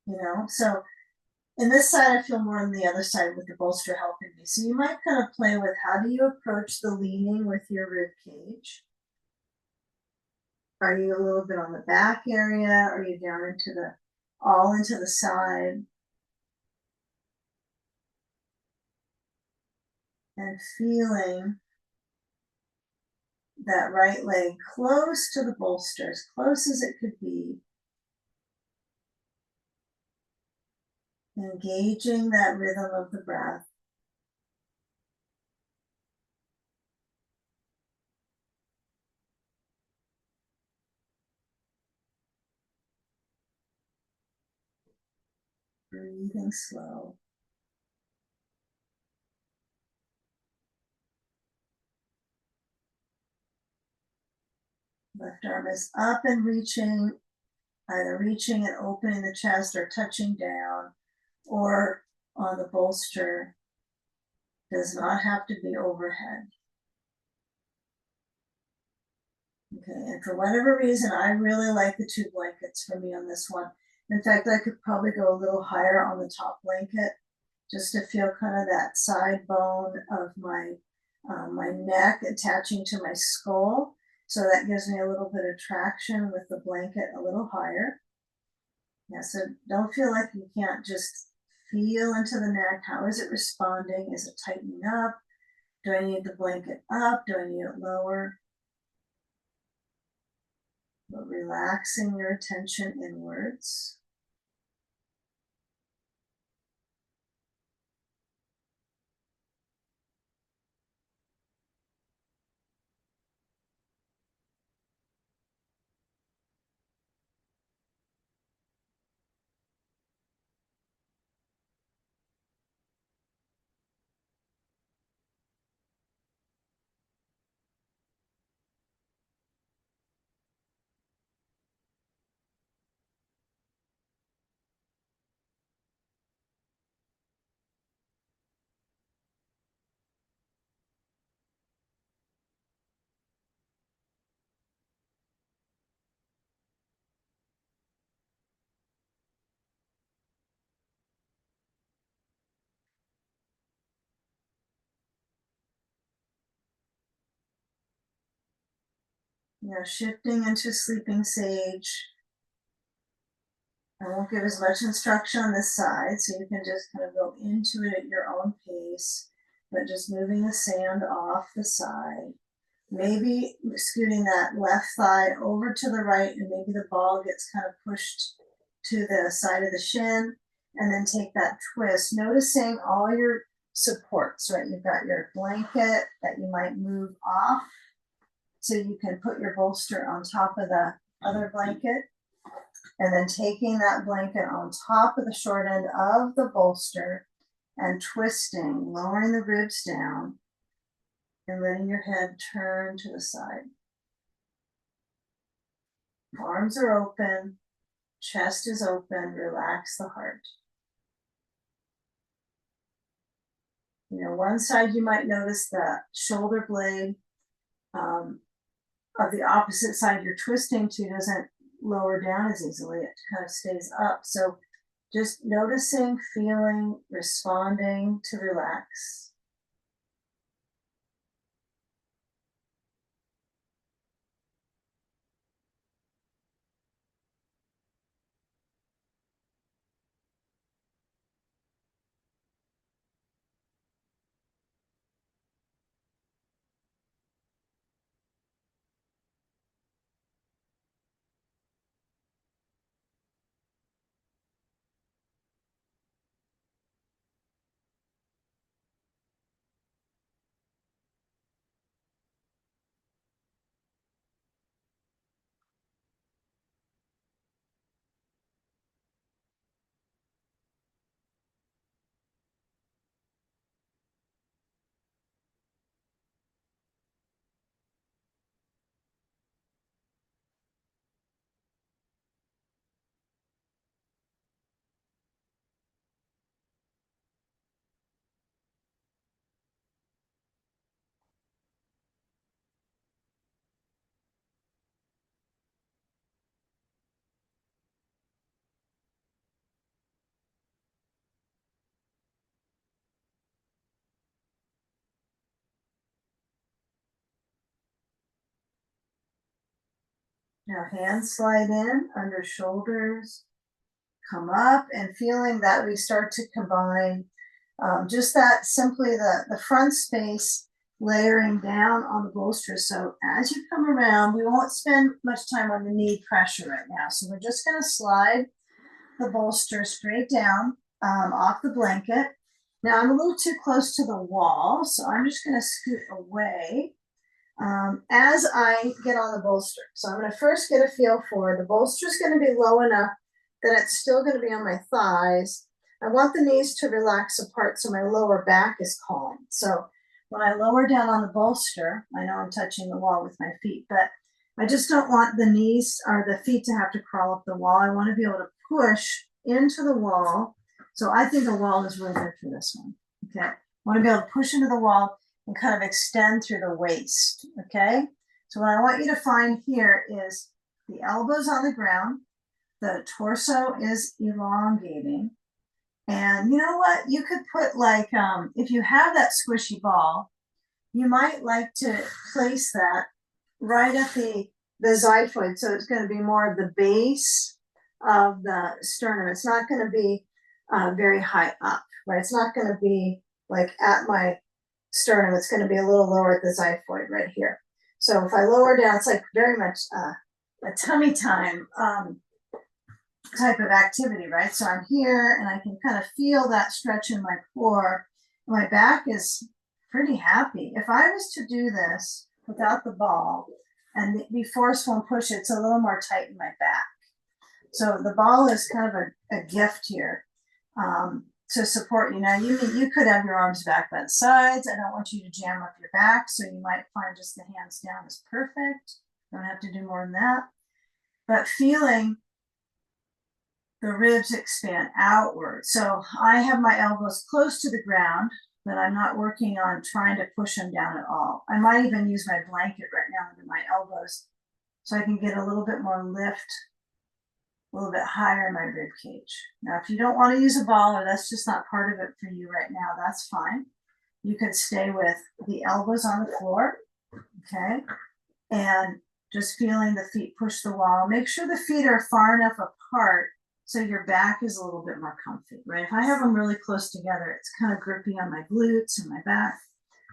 You know, so in this side, I feel more on the other side with the bolster helping me. So you might kind of play with how do you approach the leaning with your rib cage? Are you a little bit on the back area? Are you down into the, all into the side? And feeling that right leg close to the bolster, as close as it could be. Engaging that rhythm of the breath. Breathing slow. Left arm is up and reaching, either reaching and opening the chest or touching down, or on the bolster. Does not have to be overhead. Okay, and for whatever reason, I really like the two blankets for me on this one. In fact, I could probably go a little higher on the top blanket just to feel kind of that side bone of my neck attaching to my skull. So that gives me a little bit of traction with the blanket a little higher. Yeah, so don't feel like you can't just feel into the neck. How is it responding? Is it tightening up? Do I need the blanket up? Do I need it lower? But relaxing your attention inwards. shifting into sleeping sage. I won't give as much instruction on this side, so you can just kind of go into it at your own pace, but just moving the sand off the side. Maybe scooting that left thigh over to the right, and maybe the ball gets kind of pushed to the side of the shin, and then take that twist, noticing all your supports, right? You've got your blanket that you might move off, so you can put your bolster on top of the other blanket, and then taking that blanket on top of the short end of the bolster and twisting, lowering the ribs down, and letting your head turn to the side. Arms are open, chest is open, relax the heart. One side you might notice the shoulder blade of the opposite side you're twisting to doesn't lower down as easily. It kind of stays up. So just noticing, feeling, responding to relax. Now hands slide in under shoulders, come up, and feeling that we start to combine just that simply the front space layering down on the bolster. So as you come around, we won't spend much time on the knee pressure right now. So we're just going to slide the bolster straight down off the blanket. Now I'm a little too close to the wall, so I'm just going to scoot away as I get on the bolster. So I'm going to first get a feel for the bolster is going to be low enough that it's still going to be on my thighs. I want the knees to relax apart so my lower back is calm. So when I lower down on the bolster, I know I'm touching the wall with my feet, but I just don't want the knees or the feet to have to crawl up the wall. I want to be able to push into the wall. So I think the wall is really good for this one. Okay. I want to be able to push into the wall and kind of extend through the waist. Okay. So what I want you to find here is the elbows on the ground, the torso is elongating. And you know what? You could put like, if you have that squishy ball, you might like to place that right at the xiphoid. So it's going to be more of the base of the sternum. It's not going to be very high up, right? It's not going to be like at my sternum. It's going to be a little lower at the xiphoid right here. So if I lower down, it's like very much a tummy time type of activity, right? So I'm here and I can kind of feel that stretch in my core. My back is pretty happy. If I was to do this without the ball and be forceful and push it, it's a little more tight in my back. So the ball is kind of a gift here to support you. Now you could have your arms back by the sides. I don't want you to jam up your back, so you might find just the hands down is perfect. Don't have to do more than that. But feeling the ribs expand outward. So I have my elbows close to the ground, but I'm not working on trying to push them down at all. I might even use my blanket right now under my elbows so I can get a little bit more lift, a little bit higher in my rib cage. Now, if you don't want to use a ball or that's just not part of it for you right now, that's fine. You could stay with the elbows on the floor, okay? And just feeling the feet push the wall. Make sure the feet are far enough apart so your back is a little bit more comfy, right? If I have them really close together, it's kind of gripping on my glutes and my back.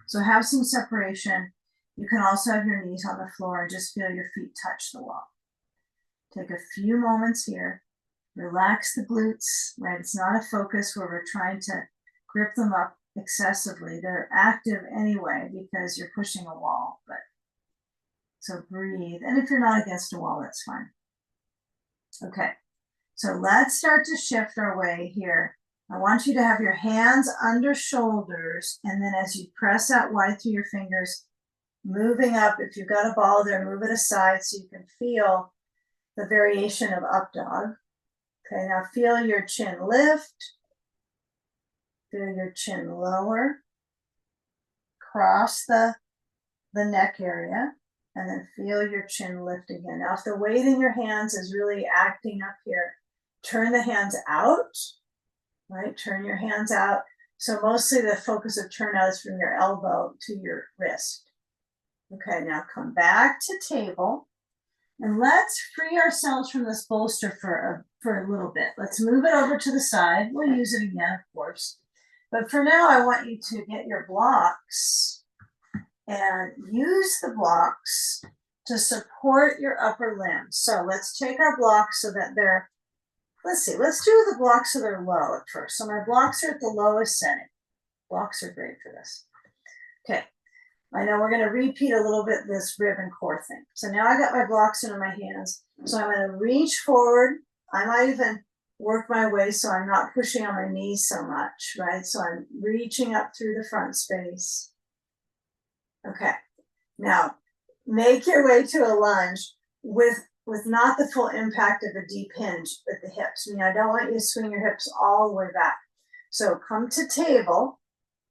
So have some separation. You can also have your knees on the floor and just feel your feet touch the wall. Take a few moments here. Relax the glutes, right? It's not a focus where we're trying to grip them up excessively. They're active anyway because you're pushing a wall, but so breathe. And if you're not against a wall, that's fine. Okay, so let's start to shift our way here. I want you to have your hands under shoulders, and then as you press out wide through your fingers, moving up. If you've got a ball there, move it aside so you can feel the variation of up dog. Okay, now feel your chin lift, feel your chin lower, cross the neck area, and then feel your chin lift again. Now, if the weight in your hands is really acting up here, turn the hands out, right? Turn your hands out. So mostly the focus of turn out is from your elbow to your wrist. Okay, now come back to table. And let's free ourselves from this bolster for a little bit. Let's move it over to the side. We'll use it again, of course. But for now, I want you to get your blocks and use the blocks to support your upper limbs. So let's take our blocks so that they're, let's do the blocks so they're low at first. So my blocks are at the lowest setting. Blocks are great for this. Okay. I know we're going to repeat a little bit this rib and core thing. So now I got my blocks into my hands. So I'm going to reach forward. I might even work my way so I'm not pushing on my knees so much, right? So I'm reaching up through the front space. Okay. Now, make your way to a lunge with not the full impact of a deep hinge at the hips. I mean, I don't want you to swing your hips all the way back. So come to table,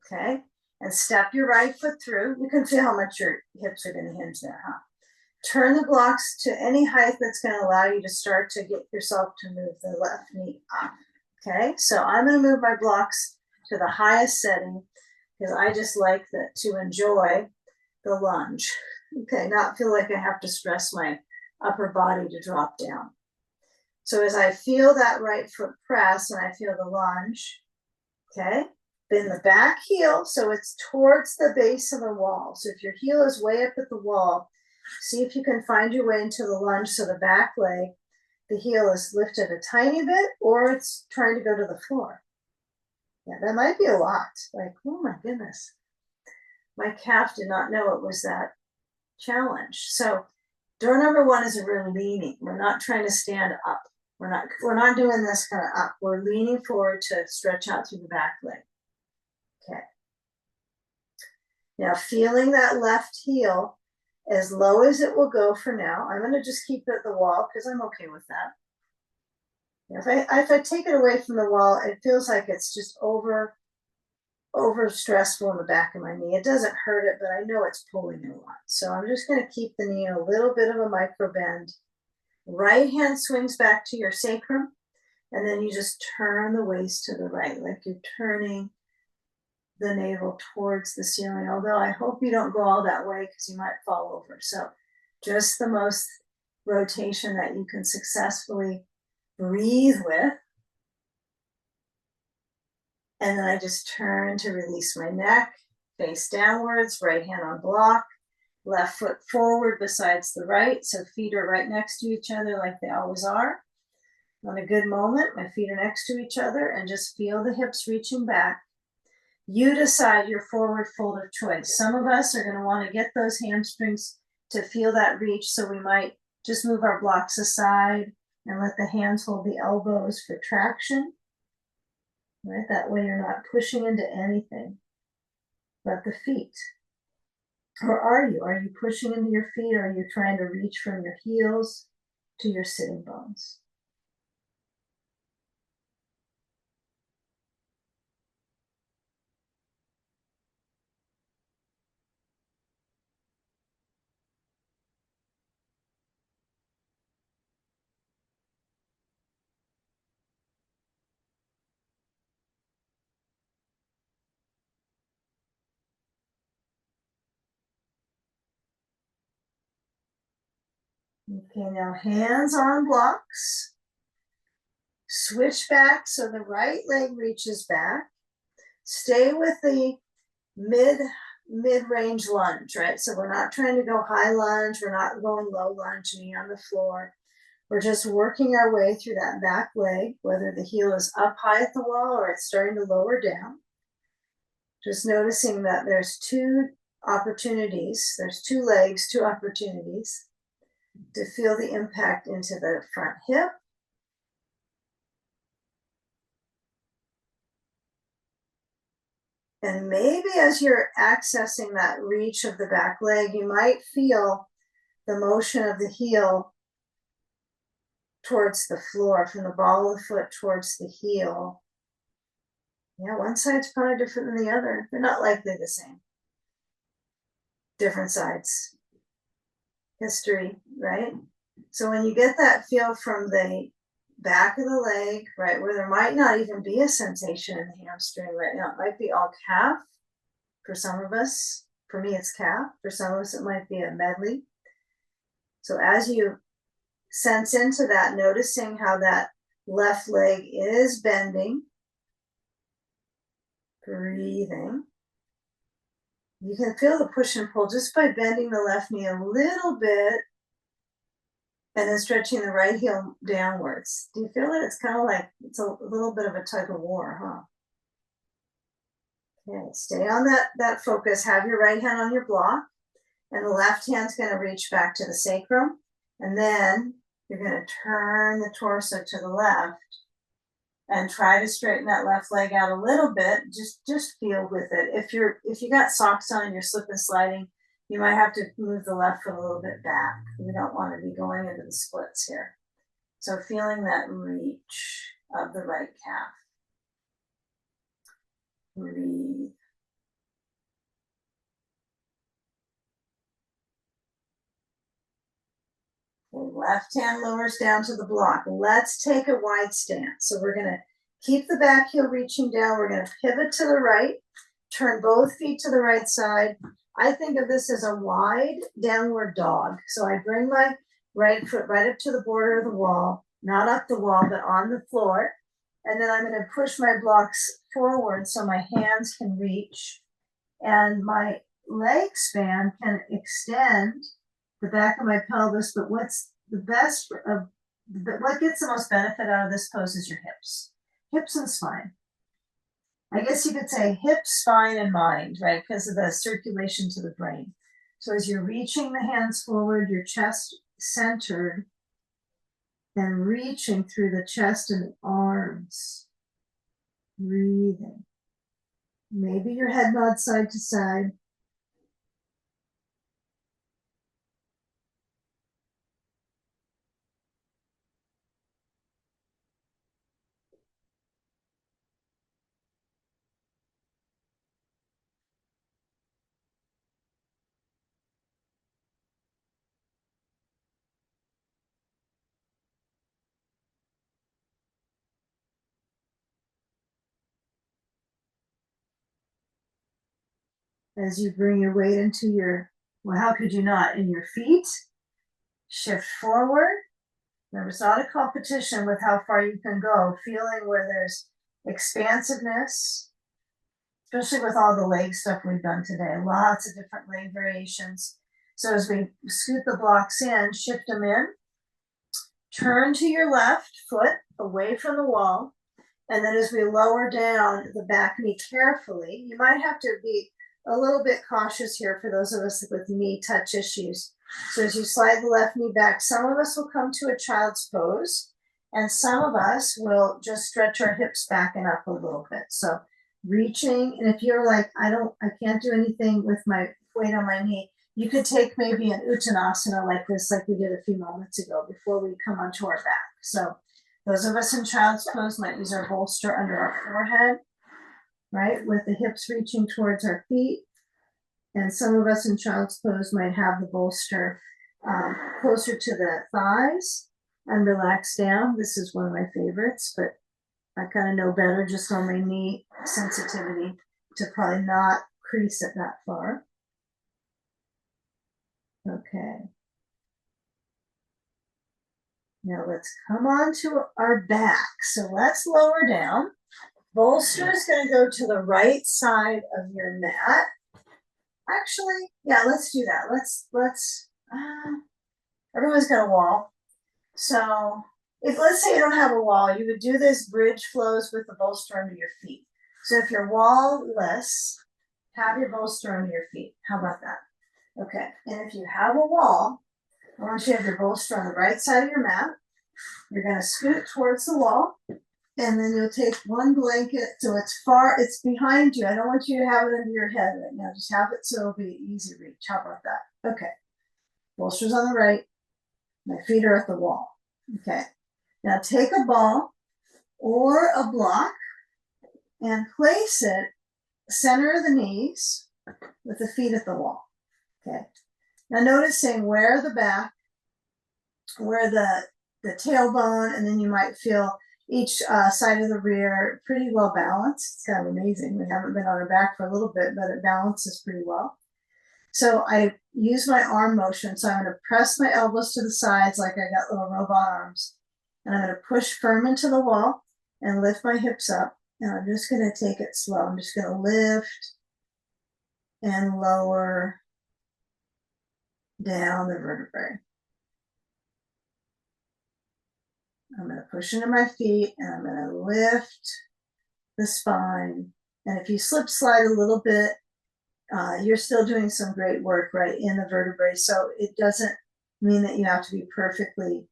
okay? And step your right foot through. You can feel how much your hips are going to hinge there, huh? Turn the blocks to any height that's going to allow you to start to get yourself to move the left knee up. Okay, so I'm going to move my blocks to the highest setting because I just like to enjoy the lunge. Okay, not feel like I have to stress my upper body to drop down. So as I feel that right foot press and I feel the lunge, okay, bend the back heel so it's towards the base of the wall. So if your heel is way up at the wall, see if you can find your way into the lunge so the back leg, the heel is lifted a tiny bit or it's trying to go to the floor. Yeah, that might be a lot. Like, oh my goodness. My calf did not know it was that challenge. So door number one is we're leaning. We're not trying to stand up. We're not doing this kind of up. We're leaning forward to stretch out through the back leg. Okay. Now feeling that left heel as low as it will go for now. I'm going to just keep it at the wall because I'm okay with that. If I take it away from the wall, it feels like it's just over stressful in the back of my knee. It doesn't hurt it, but I know it's pulling it a lot. So I'm just going to keep the knee in a little bit of a micro bend. Right hand swings back to your sacrum, and then you just turn the waist to the right, like you're turning the navel towards the ceiling. Although I hope you don't go all that way because you might fall over. So just the most rotation that you can successfully breathe with. And then I just turn to release my neck, face downwards, right hand on block, left foot forward besides the right. So feet are right next to each other like they always are. On a good moment, my feet are next to each other and just feel the hips reaching back. You decide your forward fold of choice. Some of us are going to want to get those hamstrings to feel that reach. So we might just move our blocks aside and let the hands hold the elbows for traction. Right? That way you're not pushing into anything but the feet. Or are you? Are you pushing into your feet? Or are you trying to reach from your heels to your sitting bones? Okay, now hands on blocks. Switch back so the right leg reaches back. Stay with the mid-range lunge, right? So we're not trying to go high lunge. We're not going low lunge, knee on the floor. We're just working our way through that back leg, whether the heel is up high at the wall or it's starting to lower down. Just noticing that there's two opportunities. There's two legs, two opportunities to feel the impact into the front hip. And maybe as you're accessing that reach of the back leg, you might feel the motion of the heel towards the floor, from the ball of the foot towards the heel. Yeah, one side's probably different than the other. They're not likely the same. Different sides. History, right? So when you get that feel from the back of the leg, right, where there might not even be a sensation in the hamstring right now, it might be all calf for some of us. For me, it's calf. For some of us, it might be a medley. So as you sense into that, noticing how that left leg is bending, breathing. You can feel the push and pull just by bending the left knee a little bit and then stretching the right heel downwards. Do you feel it? It's kind of like it's a little bit of a tug of war, huh? Okay, stay on that focus. Have your right hand on your block, and the left hand's going to reach back to the sacrum, and then you're going to turn the torso to the left and try to straighten that left leg out a little bit. Just feel with it. If you got socks on and you're slip and sliding, you might have to move the left foot a little bit back. We don't want to be going into the splits here. So feeling that reach of the right calf. Breathe. Okay, left hand lowers down to the block. Let's take a wide stance. So we're going to keep the back heel reaching down. We're going to pivot to the right, turn both feet to the right side. I think of this as a wide downward dog. So I bring my right foot right up to the border of the wall, not up the wall, but on the floor. And then I'm going to push my blocks forward so my hands can reach and my leg span can extend the back of my pelvis. But what's the best of what gets the most benefit out of this pose is your hips and spine. I guess you could say hips, spine, and mind, right? Because of the circulation to the brain. So as you're reaching the hands forward, your chest centered and reaching through the chest and the arms. Breathing. Maybe your head nods side to side. As you bring your weight into well, how could you not? In your feet, shift forward. Remember, it's not a competition with how far you can go, feeling where there's expansiveness, especially with all the leg stuff we've done today, lots of different leg variations. So as we scoot the blocks in, shift them in, turn to your left foot away from the wall. And then as we lower down the back knee carefully, you might have to be a little bit cautious here for those of us with knee touch issues. So as you slide the left knee back, some of us will come to a child's pose, and some of us will just stretch our hips back and up a little bit. So reaching, and if you're like, I can't do anything with my weight on my knee, you could take maybe an uttanasana like this, like we did a few moments ago before we come onto our back. So those of us in child's pose might use our bolster under our forehead, right, with the hips reaching towards our feet. And some of us in child's pose might have the bolster closer to the thighs and relax down. This is one of my favorites, but I kind of know better just on my knee sensitivity to probably not crease it that far. Okay. Now let's come on to our back. So let's lower down. Bolster is going to go to the right side of your mat. Actually, yeah, let's do that. Everyone's got a wall. So if let's say you don't have a wall, you would do this bridge flows with the bolster under your feet. So if you're wall-less, have your bolster under your feet. How about that? Okay, and if you have a wall, I want you to have your bolster on the right side of your mat. You're going to scoot towards the wall, and then you'll take one blanket so it's behind you. I don't want you to have it under your head right now. Just have it so it'll be easy reach. How about that? Okay, bolster's on the right. My feet are at the wall. Okay, now take a ball or a block and place it center of the knees with the feet at the wall. Okay, now noticing where the back, where the tailbone, and then you might feel each side of the rear pretty well balanced. It's kind of amazing. We haven't been on our back for a little bit, but it balances pretty well. So I use my arm motion. So I'm going to press my elbows to the sides like I got little robot arms. And I'm going to push firm into the wall and lift my hips up. And I'm just going to take it slow. I'm just going to lift and lower down the vertebrae. I'm going to push into my feet and I'm going to lift the spine. And if you slip slide a little bit, you're still doing some great work right in the vertebrae. So it doesn't mean that you have to be perfectly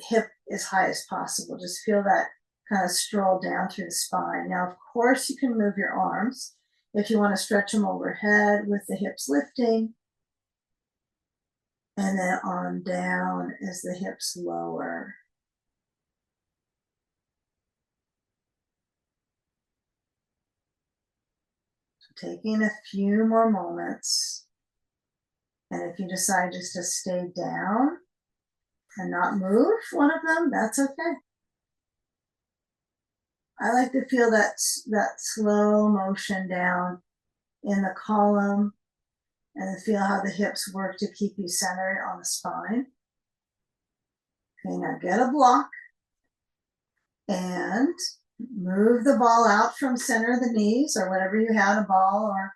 hip as high as possible. Just feel that kind of stroll down through the spine. Now, of course, you can move your arms if you want to stretch them overhead with the hips lifting. And then on down as the hips lower. So taking a few more moments. And if you decide just to stay down and not move one of them, that's okay. I like to feel that slow motion down in the column and feel how the hips work to keep you centered on the spine. Okay, now get a block and move the ball out from center of the knees or whatever you had, a ball or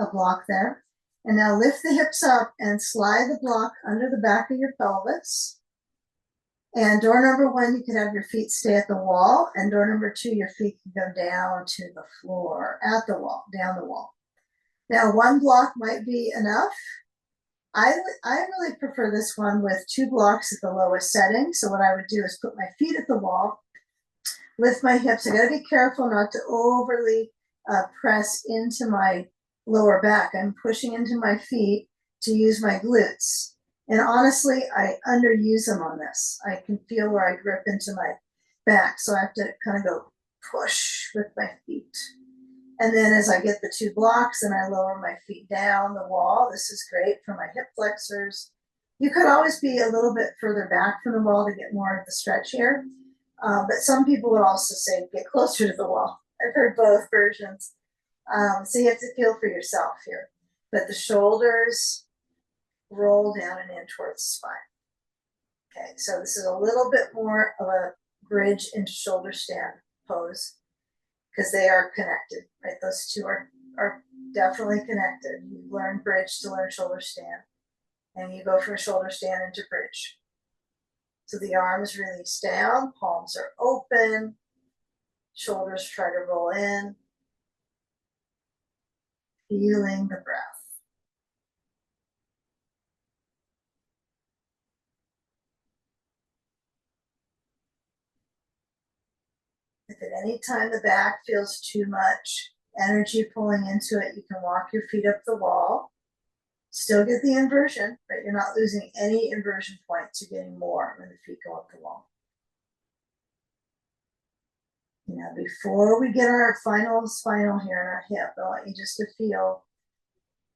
a block there. And now lift the hips up and slide the block under the back of your pelvis. And door number one, you could have your feet stay at the wall. And door number two, your feet can go down to the floor, at the wall, down the wall. Now, one block might be enough. I really prefer this one with two blocks at the lowest setting. So what I would do is put my feet at the wall, lift my hips. I got to be careful not to overly press into my lower back. I'm pushing into my feet to use my glutes. And honestly, I underuse them on this. I can feel where I grip into my back. So I have to kind of go push with my feet. And then as I get the two blocks and I lower my feet down the wall, this is great for my hip flexors. You could always be a little bit further back from the wall to get more of the stretch here. But some people would also say get closer to the wall. I've heard both versions. So you have to feel for yourself here. But the shoulders roll down and in towards the spine. Okay, so this is a little bit more of a bridge into shoulder stand pose because they are connected, right? Those two are definitely connected. You learn bridge to learn shoulder stand, and you go from shoulder stand into bridge. So the arms release down, palms are open, shoulders try to roll in, feeling the breath. If at any time the back feels too much energy pulling into it, you can walk your feet up the wall. Still get the inversion, but you're not losing any inversion points. You're getting more when the feet go up the wall. Now, before we get our final spinal here in our hip, I want you just to feel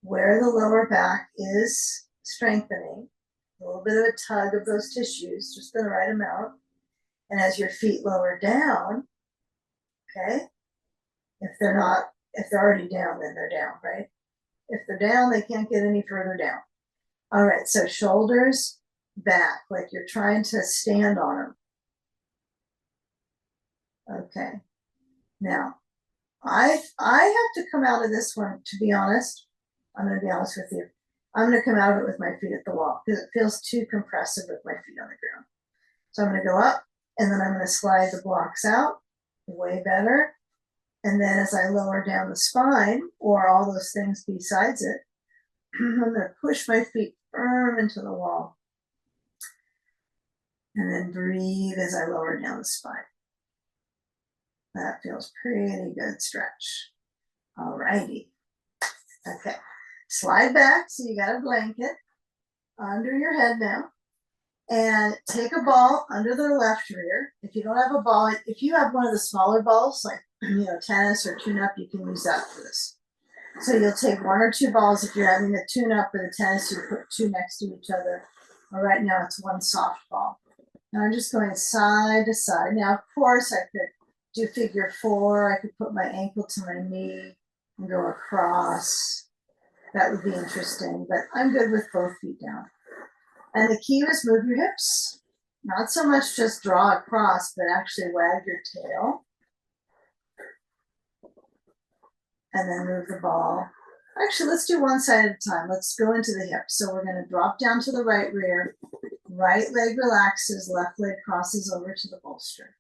where the lower back is strengthening. A little bit of a tug of those tissues, just the right amount. And as your feet lower down, okay, if they're already down, then they're down, right? If they're down, they can't get any further down. All right, so shoulders back, like you're trying to stand on them. Okay. Now, I have to come out of this one, to be honest. I'm going to be honest with you. I'm going to come out of it with my feet at the wall because it feels too compressive with my feet on the ground. So I'm going to go up and then I'm going to slide the blocks out. Way better. And then as I lower down the spine or all those things besides it, I'm going to push my feet firm into the wall. And then breathe as I lower down the spine. That feels pretty good stretch. All righty. Okay. Slide back so you got a blanket under your head now. And take a ball under the left rear. If you don't have a ball, if you have one of the smaller balls, like tennis or tune-up, you can use that for this. So you'll take one or two balls. If you're having the tune-up or the tennis, you put two next to each other. Well, right now it's one soft ball. And I'm just going side to side. Now, of course, I could do figure four. I could put my ankle to my knee and go across. That would be interesting, but I'm good with both feet down. And the key is move your hips. Not so much just draw across, but actually wag your tail. And then move the ball. Actually, let's do one side at a time. Let's go into the hips. So we're going to drop down to the right rear. Right leg relaxes, left leg crosses over to the bolster.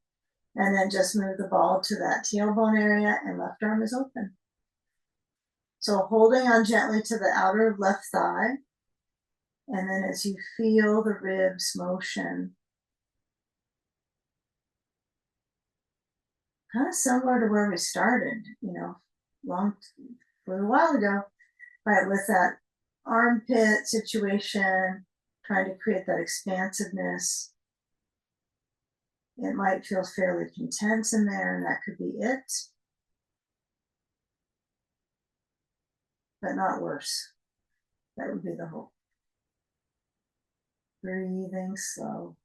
And then just move the ball to that tailbone area and left arm is open. So holding on gently to the outer left thigh. And then as you feel the ribs motion, kind of similar to where we started, a while ago, right, with that armpit situation, trying to create that expansiveness. It might feel fairly intense in there, and that could be it, but not worse. That would be the hope. Breathing slow.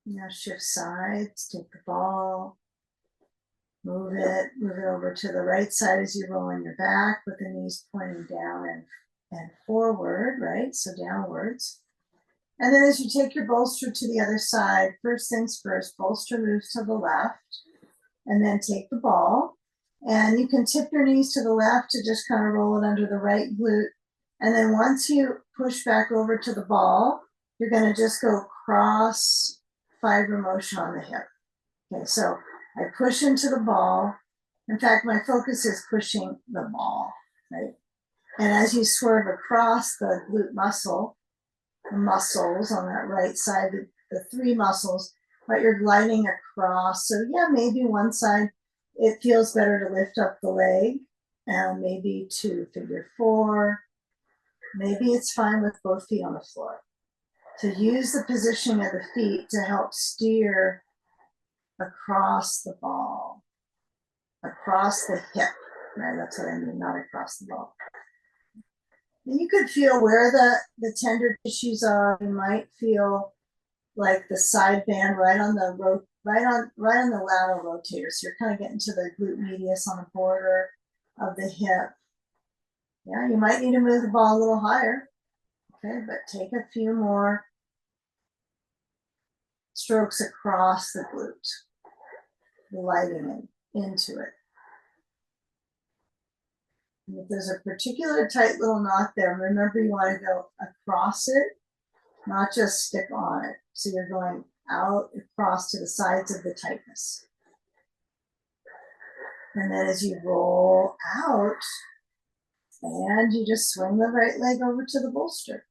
Now shift sides, take the ball, move it over to the right side as you roll on your back with the knees pointing down and forward, right? So downwards. And then as you take your bolster to the other side, first things first, bolster moves to the left, and then take the ball. And you can tip your knees to the left to just kind of roll it under the right glute. And then once you push back over to the ball, you're going to just go cross fiber motion on the hip. Okay, so I push into the ball. In fact, my focus is pushing the ball, right? And as you swerve across the glute muscle, the muscles on that right side, the three muscles, but you're gliding across. So yeah, maybe one side, it feels better to lift up the leg, and maybe to figure four. Maybe it's fine with both feet on the floor. To use the positioning of the feet to help steer across the ball, across the hip, right? That's what I mean, not across the ball. And you could feel where the tender tissues are. You might feel like the side band right on the lateral rotator. So you're kind of getting to the glute medius on the border of the hip. Yeah, you might need to move the ball a little higher. Okay, but take a few more strokes across the glute, gliding into it. And if there's a particular tight little knot there, remember you want to go across it, not just stick on it. So you're going out across to the sides of the tightness. And then as you roll out, and you just swing the right leg over to the bolster.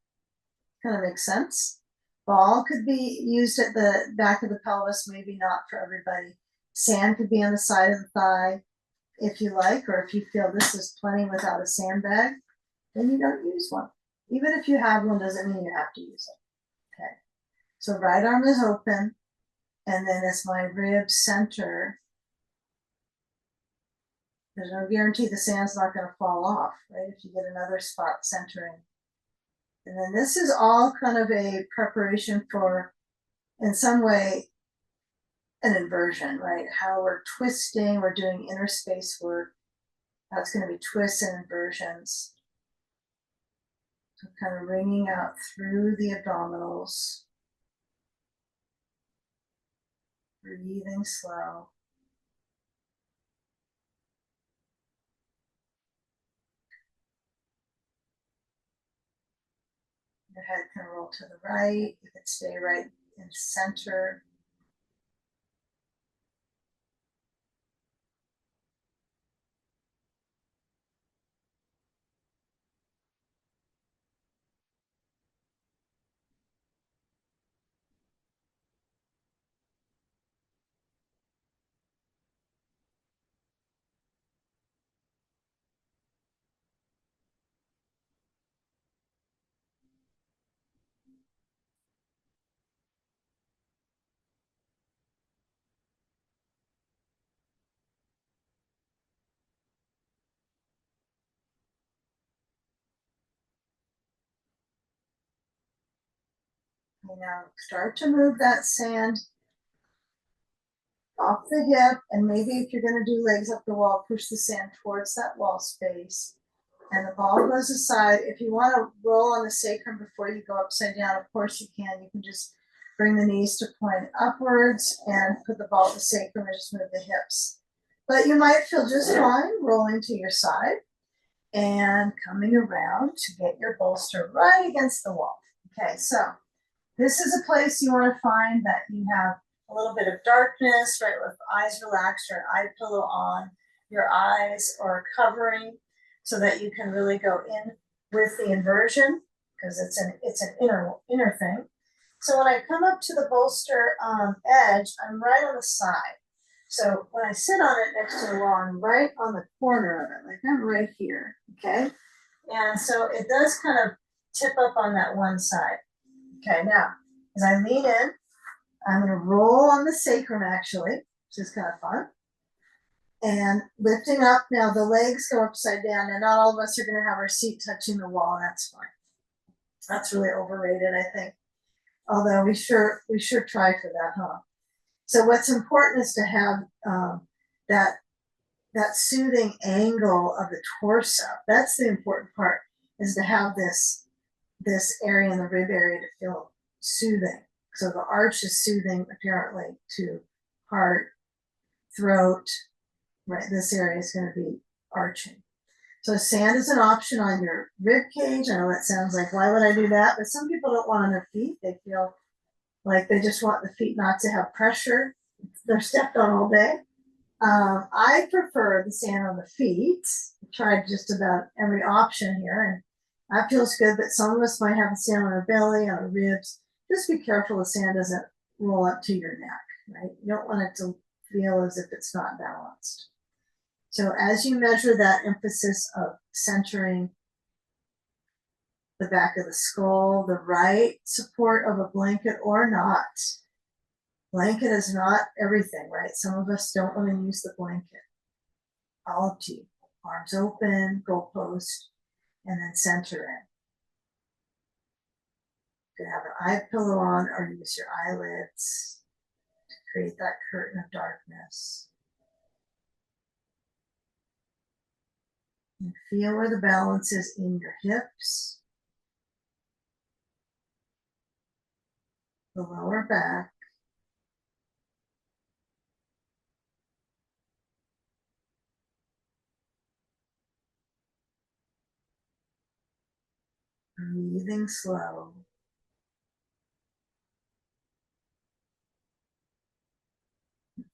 Kind of makes sense. Ball could be used at the back of the pelvis, maybe not for everybody. Sand could be on the side of the thigh if you like, or if you feel this is plenty without a sandbag, then you don't use one. Even if you have one, doesn't mean you have to use it. Okay. So right arm is open, and then as my ribs center, there's no guarantee the sand's not going to fall off, right? If you get another spot centering. And then this is all kind of a preparation for, in some way, an inversion, right? How we're twisting, we're doing inner space work. That's going to be twists and inversions. So kind of wringing out through the abdominals. Breathing slow. Your head can roll to the right. You can stay right in center. You know, start to move that sand off the hip, and maybe if you're going to do legs up the wall, push the sand towards that wall space. And the ball goes aside. If you want to roll on the sacrum before you go upside down, of course you can. You can just bring the knees to point upwards and put the ball at the sacrum and just move the hips. But you might feel just fine rolling to your side and coming around to get your bolster right against the wall. Okay, so this is a place you want to find that you have a little bit of darkness, right, with eyes relaxed or an eye pillow on your eyes or covering so that you can really go in with the inversion because it's an inner thing. So when I come up to the bolster edge, I'm right on the side. So when I sit on it next to the wall, I'm right on the corner of it, like I'm right here, okay? And so it does kind of tip up on that one side. Okay, now, as I lean in, I'm going to roll on the sacrum actually, which is kind of fun. And lifting up, now the legs go upside down, and not all of us are going to have our seat touching the wall, and that's fine. That's really overrated, I think. Although we sure try for that, huh? So what's important is to have that soothing angle of the torso. That's the important part, is to have this area in the rib area to feel soothing. So the arch is soothing apparently to heart, throat, right? This area is going to be arching. So sand is an option on your rib cage. I know that sounds like, why would I do that? But some people don't want on their feet. They feel like they just want the feet not to have pressure. They're stepped on all day. I prefer the sand on the feet. I tried just about every option here, and that feels good, but some of us might have the sand on our belly, on our ribs. Just be careful the sand doesn't roll up to your neck, right? You don't want it to feel as if it's not balanced. So as you measure that emphasis of centering the back of the skull, the right support of a blanket or not. Blanket is not everything, right? Some of us don't want to use the blanket. All up to you. Arms open, goalpost, and then center in. You can have an eye pillow on or use your eyelids to create that curtain of darkness. And feel where the balance is in your hips, the lower back, breathing slow.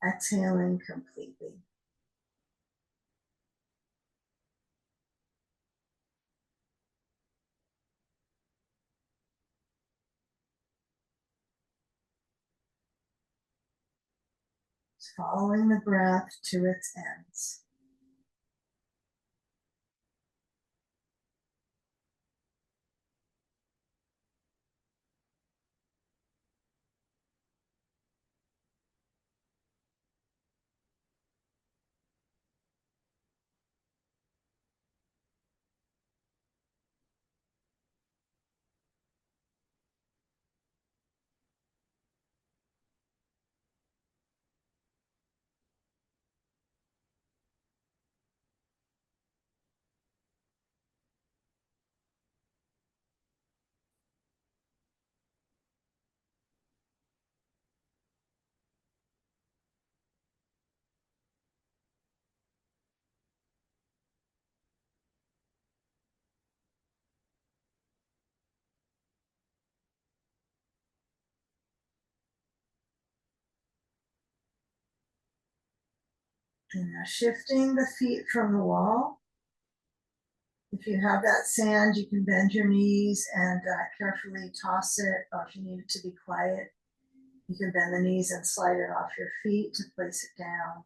Exhaling completely. following the breath to its ends. And now shifting the feet from the wall. If you have that sand, you can bend your knees and carefully toss it, or if you need it to be quiet, you can bend the knees and slide it off your feet to place it down.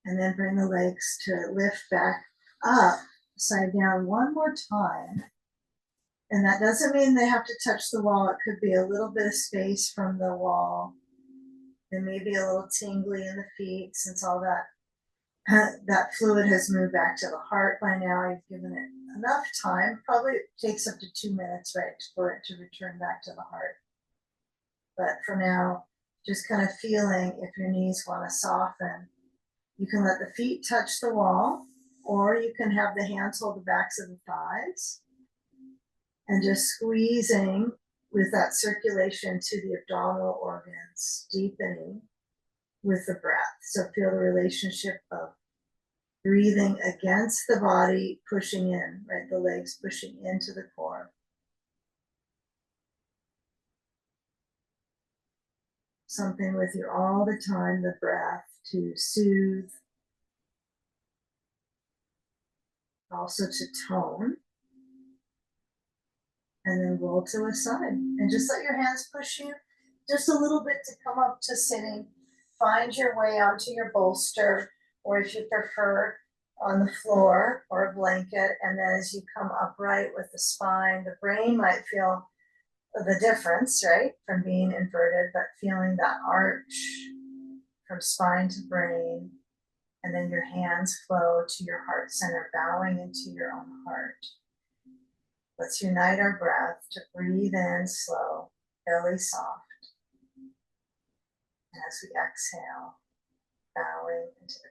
And then bring the legs to lift back up, side down one more time. And that doesn't mean they have to touch the wall. It could be a little bit of space from the wall. And maybe a little tingly in the feet, since all that fluid has moved back to the heart by now. You've given it enough time. Probably takes up to 2 minutes, right, for it to return back to the heart. But for now, just kind of feeling if your knees want to soften. You can let the feet touch the wall, or you can have the hands hold the backs of the thighs and just squeezing with that circulation to the abdominal organs, deepening with the breath. So feel the relationship of breathing against the body, pushing in, right? The legs pushing into the core. Something with you all the time, the breath to soothe, also to tone. And then roll to a side. And just let your hands push you just a little bit to come up to sitting. Find your way onto your bolster, or if you prefer, on the floor or a blanket. And then as you come upright with the spine, the brain might feel the difference, right, from being inverted, but feeling that arch from spine to brain. And then your hands flow to your heart center, bowing into your own heart. Let's unite our breath to breathe in slow, belly soft. And as we exhale, bowing into the